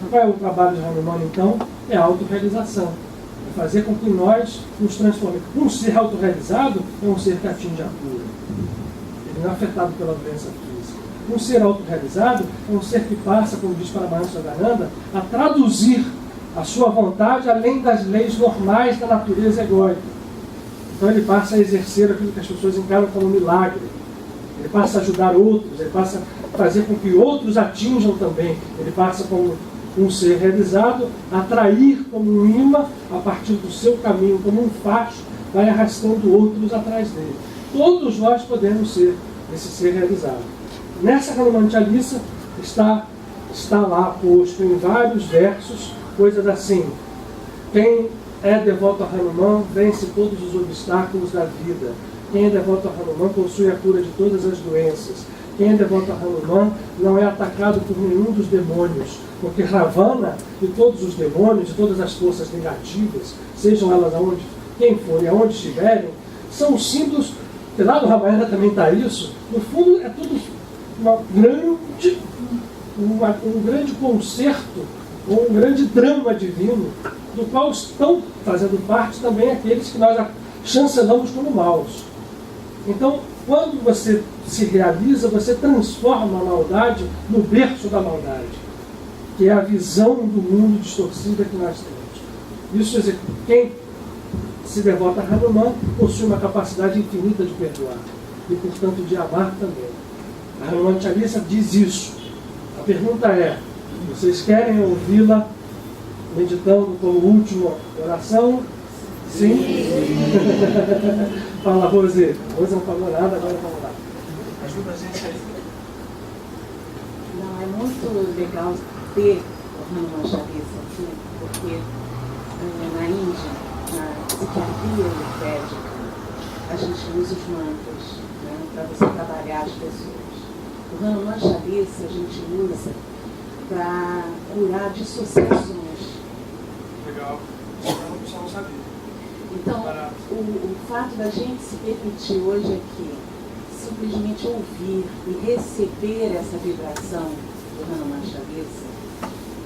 Speaker 1: Qual é o trabalho de Hanuman então? É a autorrealização. É fazer com que nós nos transformemos. Um ser autorrealizado é um ser que atinge a cura. Ele não é afetado pela doença física. Um ser autorrealizado é um ser que passa, como diz Paramahansa, a traduzir a sua vontade além das leis normais da natureza egóica. Então ele passa a exercer aquilo que as pessoas encaram como um milagre. Ele passa a ajudar outros, ele passa a fazer com que outros atinjam também. Ele passa como um ser realizado, a atrair como um imã, a partir do seu caminho, como um facho, vai arrastando outros atrás dele. Todos nós podemos ser esse ser realizado. Nessa Hanuman Chalisa está lá posto em vários versos, coisas assim: quem é devoto a Hanuman vence todos os obstáculos da vida. Quem é devoto a Hanuman possui a cura de todas as doenças. Quem é devoto a Hanuman não é atacado por nenhum dos demônios, porque Ravana e todos os demônios, e todas as forças negativas, sejam elas aonde, quem for e aonde estiverem, são símbolos, e lá no Ramayana também está isso, no fundo é tudo um grande concerto, ou um grande drama divino, do qual estão fazendo parte também aqueles que nós chancelamos como maus. Então, quando você se realiza, você transforma a maldade no berço da maldade, que é a visão do mundo distorcida que nós temos. Isso quer dizer, quem se devota a Hanuman possui uma capacidade infinita de perdoar e, portanto, de amar também. A Hanuman Chalisa diz isso. A pergunta é: vocês querem ouvi-la meditando como última oração? Sim? Fala, Rose. Rose não falou nada, agora vamos lá. Ajuda a gente aí.
Speaker 7: Não, é muito legal ter o Hanuman Chalisa aqui, porque na Índia, na psiquiatria ayurvédica, a gente usa os mantras, né, para você trabalhar as pessoas. O Hanuman Chalisa a gente usa para curar dissociações.
Speaker 1: Legal. Eu não sabia.
Speaker 7: Então, o fato da gente se permitir hoje aqui simplesmente ouvir e receber essa vibração do Hanuman Chalisa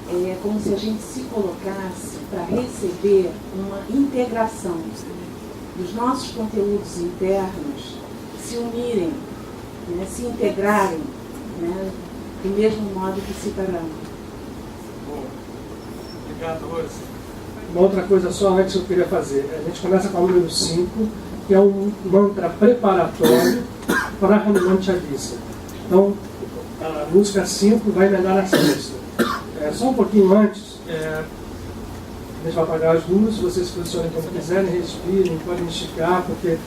Speaker 7: é como se a gente se colocasse para receber uma integração dos nossos conteúdos internos, se unirem, né, se integrarem, né, do mesmo modo que Sitaram.
Speaker 1: Bom, obrigado, Rose. Uma outra coisa só antes que eu queria fazer. A gente começa com o número 5, que é um mantra preparatório para Hanuman Chalisa. Então, a música 5 vai emendar na sexta. Só um pouquinho antes, a gente vai apagar as luzes, vocês se posicionem como quiserem, respirem, podem esticar, porque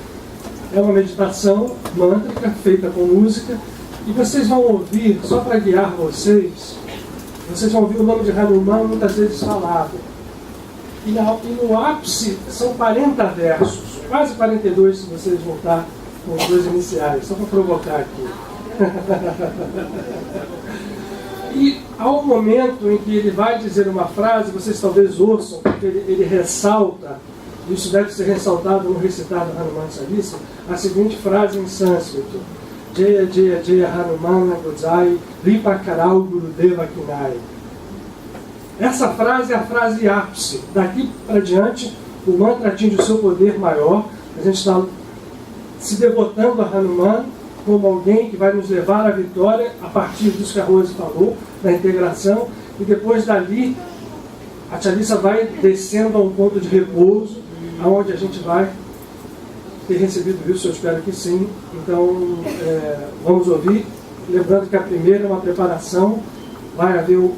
Speaker 1: é uma meditação mântrica feita com música, e vocês vão ouvir, só para guiar vocês vão ouvir o nome de Hanuman muitas vezes falado. E no ápice são 40 versos, quase 42 se vocês voltar com os dois iniciais, só para provocar aqui. E ao momento em que ele vai dizer uma frase, vocês talvez ouçam, porque ele ressalta, isso deve ser ressaltado no recitado Hanuman Chalisa, a seguinte frase em sânscrito: Jaya Jaya Jaya Hanuman Gojai Ripa Karal Gurudeva Kinai. Essa frase é a frase ápice. Daqui para diante, o mantra atinge o seu poder maior. A gente está se devotando a Hanuman como alguém que vai nos levar à vitória a partir disso que a Rose falou, da integração. E depois dali, a Chalissa vai descendo a um ponto de repouso, aonde a gente vai ter recebido isso, eu espero que sim. Então, vamos ouvir. Lembrando que a primeira é uma preparação, vai haver o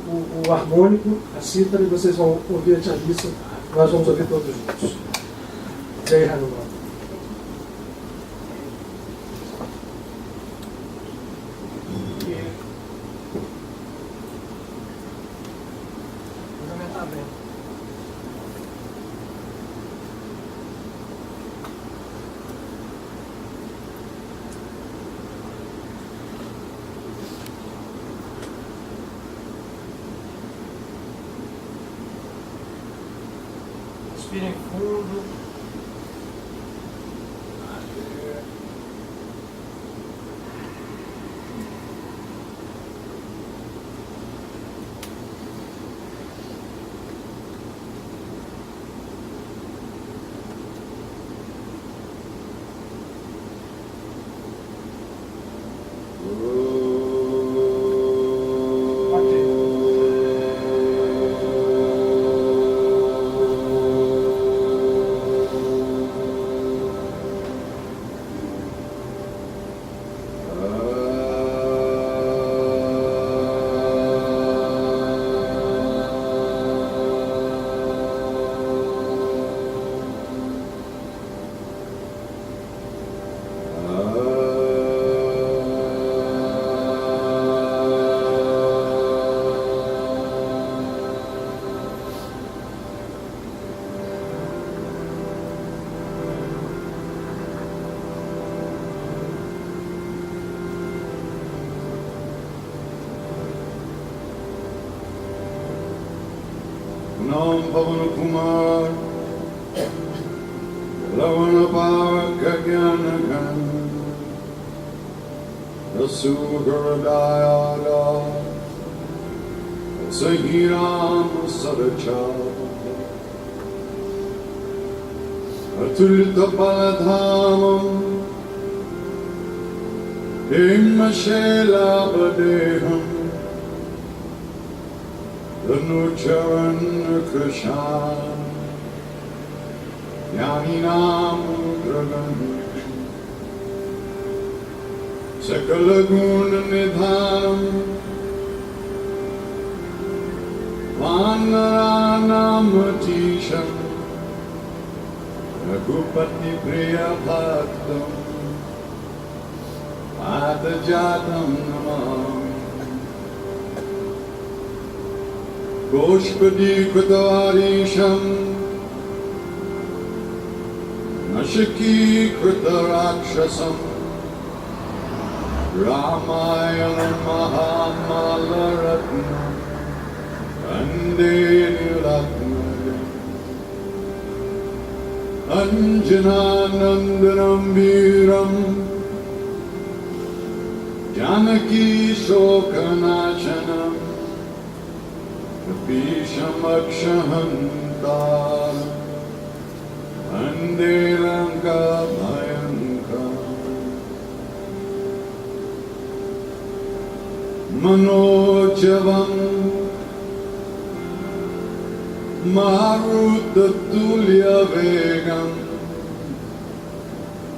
Speaker 1: harmônico, a cítara, e vocês vão ouvir a Chalissa. Nós vamos ouvir todos juntos. Jai Hanuman. Respirem fundo.
Speaker 8: Nam Pavan Kumar Ravana Pavaka Gyanagan Rasugardayada Sahiram Sadacha Atulita Paladhamam Himashela Badeham Anucharan Krishan Yaninam Dragan Sakalagun Nidhanam Vanaranam Tisham Ragupati Priya Bhaktam Adajatam Namam Goshpadi Kritavarisham Nashiki Kritarakshasam Ramayana Mahamalaratna Kande Nilatna Anjananandanam Viram Janaki Shokanachanam Vishamakshahanta Ande Lanka Bhayanka Manojavam Marutatulya Vegam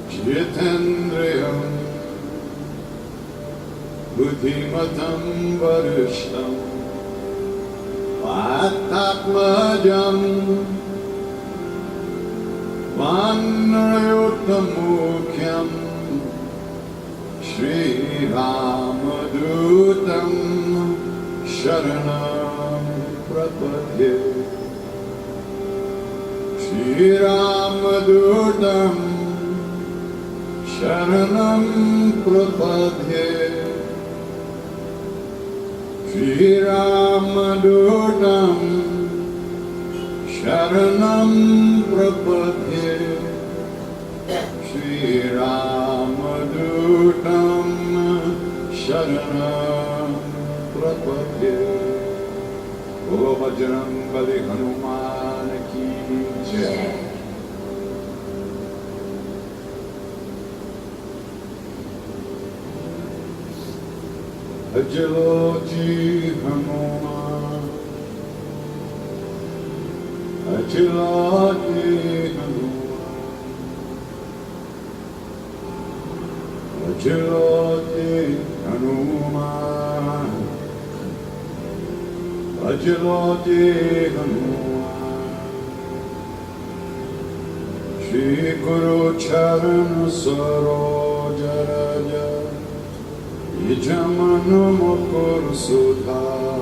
Speaker 8: Jitendriyam Buddhimatam Varishtam Atmatmajam Vanrayotamukyam Shri Ramadutam Sharanam Prapadye Shri Ramadutam Sharanam Prapadye Shri Ramadutam Sharanam Prapadye Shri Ramadutam Sharanam Prapadye Bolo Bajrangbali Hanuman ki jai. Ajaloji Hanuman, Ajaloji Hanuman, Ajaloji Hanuman, Ajaloji Hanuman, Shri Guru Charan Saroja Raja Jamanu Mukur Sudhar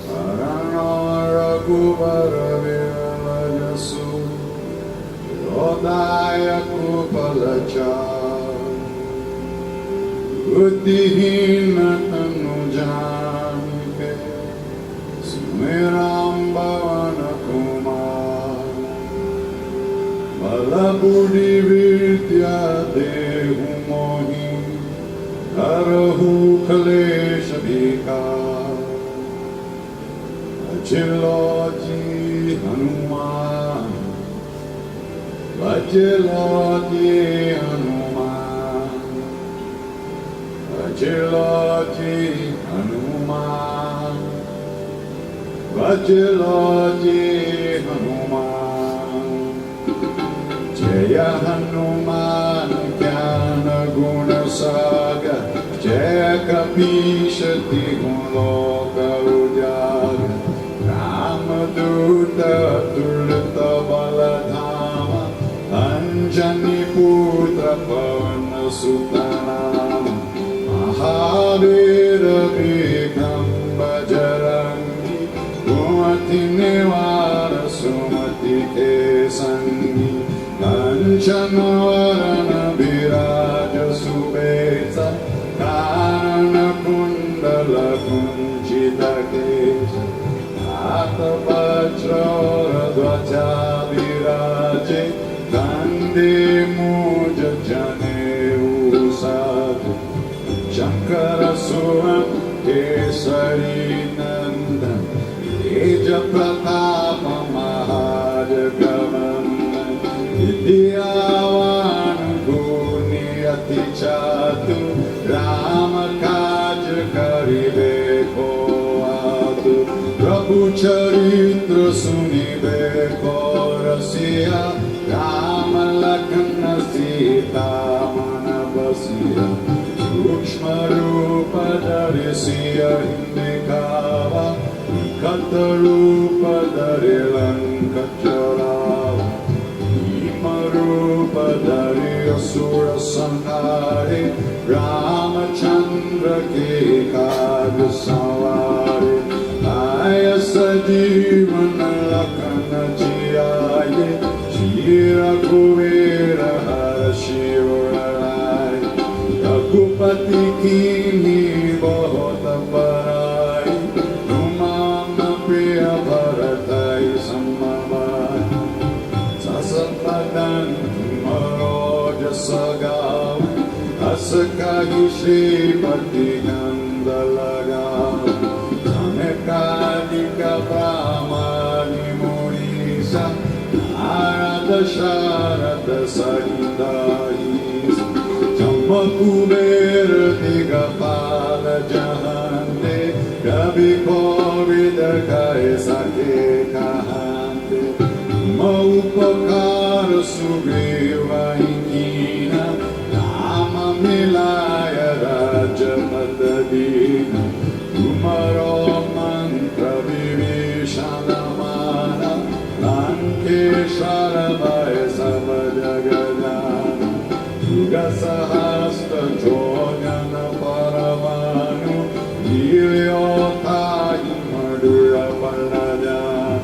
Speaker 8: Arana Raghuvara Viralajasu Rodaya Kupalachar Buddhihina Tanujanike Sumiram Bhavana Kumar Balabudi Vidya Dehu Mohi Karahu Kalesha Vikar Ajiloji Hanuman Ajiloji Hanuman Ajiloji Hanuman Ajiloji Hanuman Jaya Hanuman Jnana Guna Saga Jaya Kapishati Guloka Ujaga Ramaduta Tulita Baladhama Anjani Putra Pavana Sutanama Mahavira Vikram Bajarangi Gumati Nivara Sumati Kesangi Kanchanvarana Viraja Subeta Karana Kundala Kunchita Kesha Ata Vajra Dvaja Viraje Kande Muja Jane Usadu Shankara Suram Kesari Nandan Teja Pratapa Mahajagavan Vidyavan Guniyati Chatu Rama Kaj Karibe Koadu Prabhu Charitra Sunibe Korasiya Rama Lakshmana Sita Manavasiya Sukshma Rupa Darisiya Hindikava Kata Rupa Darilankacharava Rupa Dari Asura Sanhari Ramachandra Ke Kaga Savari Aya Sajivana Lakana Jiyaye Shira Kuvera Hara Shivarai Ragupati Kini Bahota Parai Numama Priya Bharatai Samavai Sasapadan Maroja Sagav Asakahi Shripati Gandalagav Samekadika Brahmani Murisa Narada Sharada Sahidais Jammakubera Digapala Jahante Ravi Kovida Kaisake Kahante Maupakara Sugriva Inkina Rama Milaya Raja Madadina Kumaro Mantra Vivishana Lankeshwara Vaya Savajagadana Yuga Sahasra Jojana Paramanu Ilyota Madura Paladana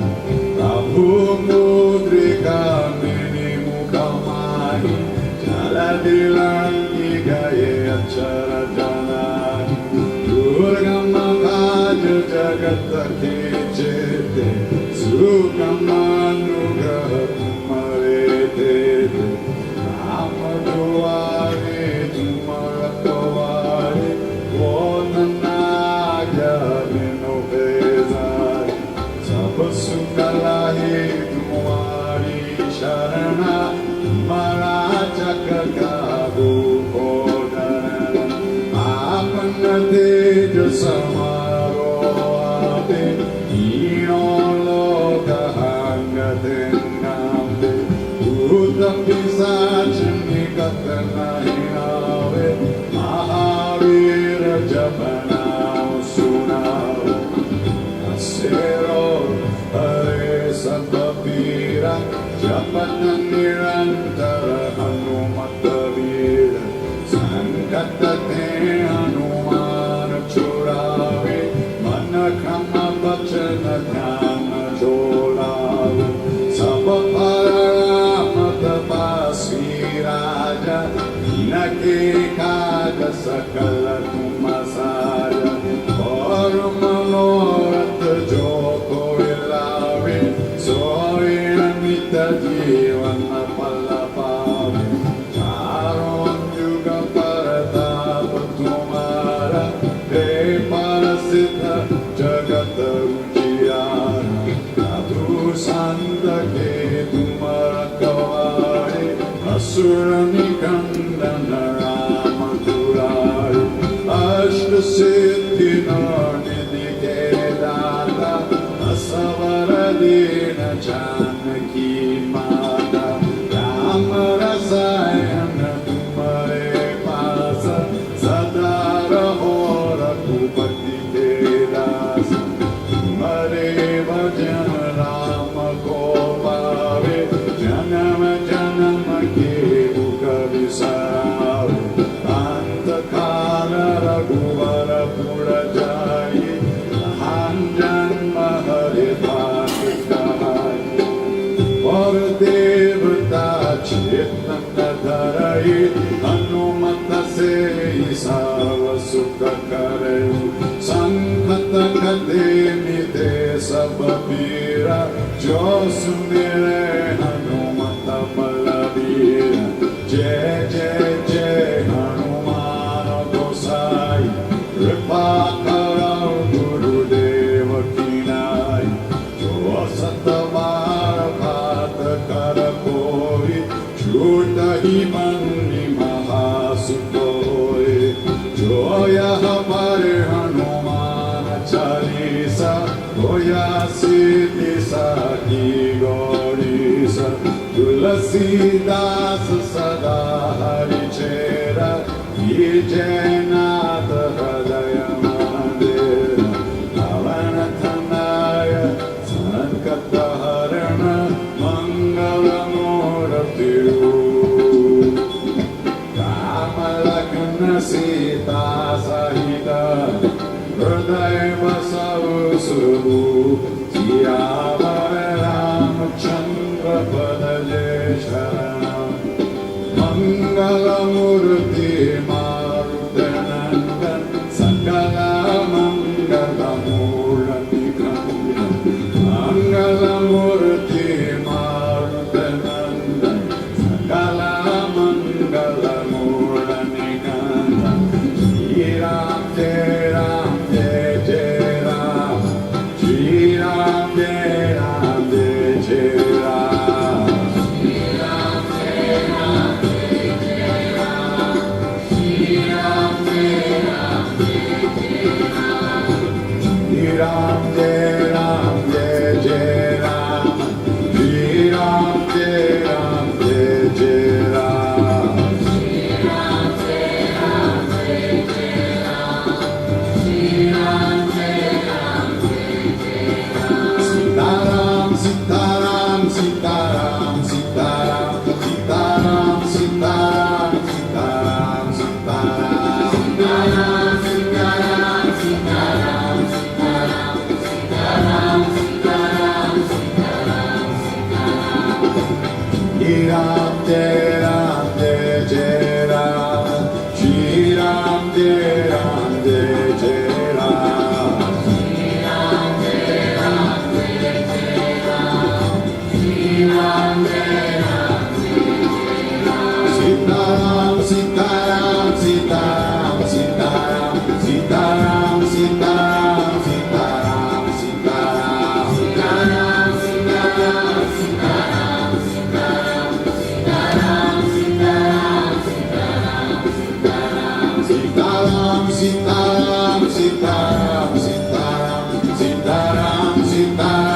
Speaker 8: Prabhu Mudrika Mini Mukhamani Jaladilangi Gaye Achara Janani Durgama Kaja Jagata Kechete Sukamanu Grahamarete Ramaduare Tumaratovare Vodanaja Vinove banao sunao asero hare sababira japatan nirantara hanumatavira sankatate hanuman churave manakama bachana dhyana jolave sabaparamatapasviraja inake kaga sakala tumasaya और मनोरथ जो कोई लावे सोई अमित जीवन पल पावे चारों युग परताप तुम्हारा हे परसिद्ध जगत उजियारा साधु संत के तुम रखवारे असुर निकंदन राम दुलारे अष्ट सिद्धि निधि के दाता असवर दीन जानकी माता राम रसायन तुम्हारे पास सदा रहो रघुपति के दास तुम्हारे भजन राम को पावे जन्म जन्म के दुख विसावे अंत काल रघुवर पुर जाई महान जन्म हरि भाग कहाई और देवता चेतन धरई हनुमत से सब सुख करे संकट कटे मिटे सब पीरा जो सुमिरे हनुमत बलबीरा जय जय जय हनुमान गोसाई कृपा करो गुरुदेव की नाई जो सत बार बात कर कोई छूट ही बंदी महासुख होए जो यह हमारे हनुमान चालीसा होया सीधी साकी गौरीसा तुलसीदास सदा हरि चेरा ये जयनाथ हृदय मंदिर पवन तनय संकट हरण मंगल मूर्ति राम लखन सीता सहित हृदय बसव सुभु सियावर रामचंद्र पद जय शरणम मंगल मूर्ति मारुतनंदन सकल मंगल मूर्ति मंगल मूर्ति मारुतनंदन सकल मंगल मूर्ति श्री राम जय राम जय जय राम श्री राम जय राम जय जय राम राम जय राम जय जय राम श्री राम जय राम जय जय राम सीताराम सीताराम सीताराम सीताराम सीताराम सीताराम सीताराम सीताराम सीताराम राम जय राम जय जय राम श्री राम जय राम जय जय राम सीताराम सीताराम सीताराम सीताराम सीताराम सीताराम सीताराम सीताराम सीताराम सीताराम सीताराम सीताराम सीताराम सीताराम सीताराम Sitaram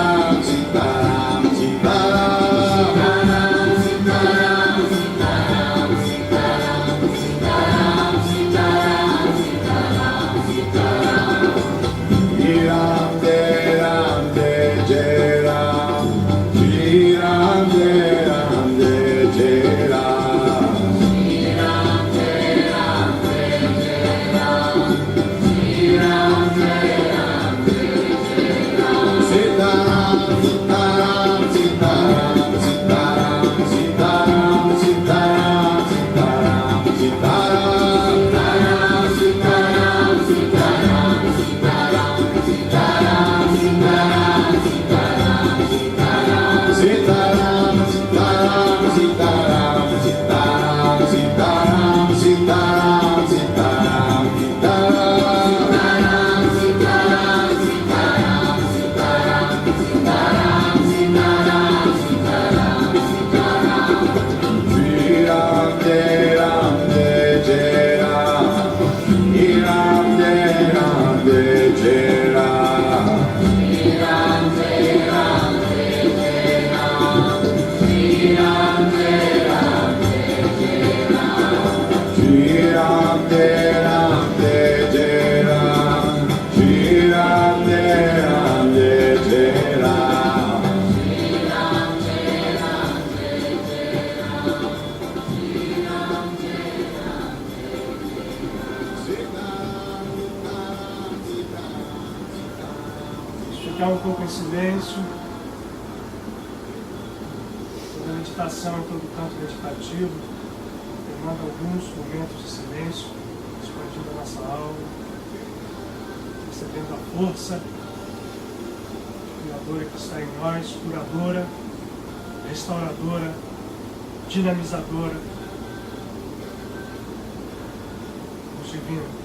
Speaker 1: ficar um pouco em silêncio. Toda meditação, todo canto meditativo demanda alguns momentos de silêncio, expandindo a nossa alma, recebendo a força criadora que está em nós, curadora, restauradora, dinamizadora, nos divino.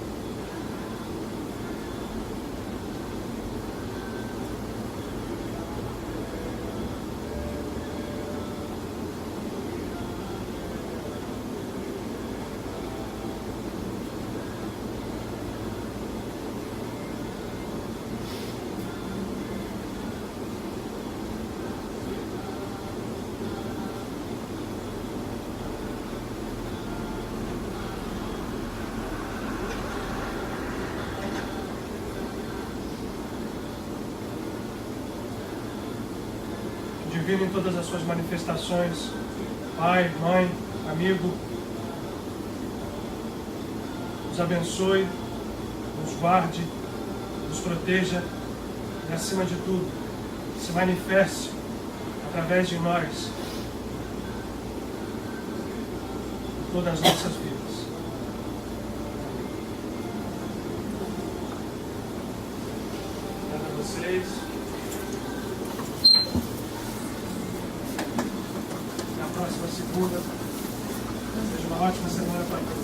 Speaker 1: Divino em todas as suas manifestações, pai, mãe, amigo, nos abençoe, nos guarde, nos proteja e, acima de tudo, se manifeste através de nós em todas as nossas vidas. Obrigado a vocês. Próxima segunda. Seja uma ótima semana para todos.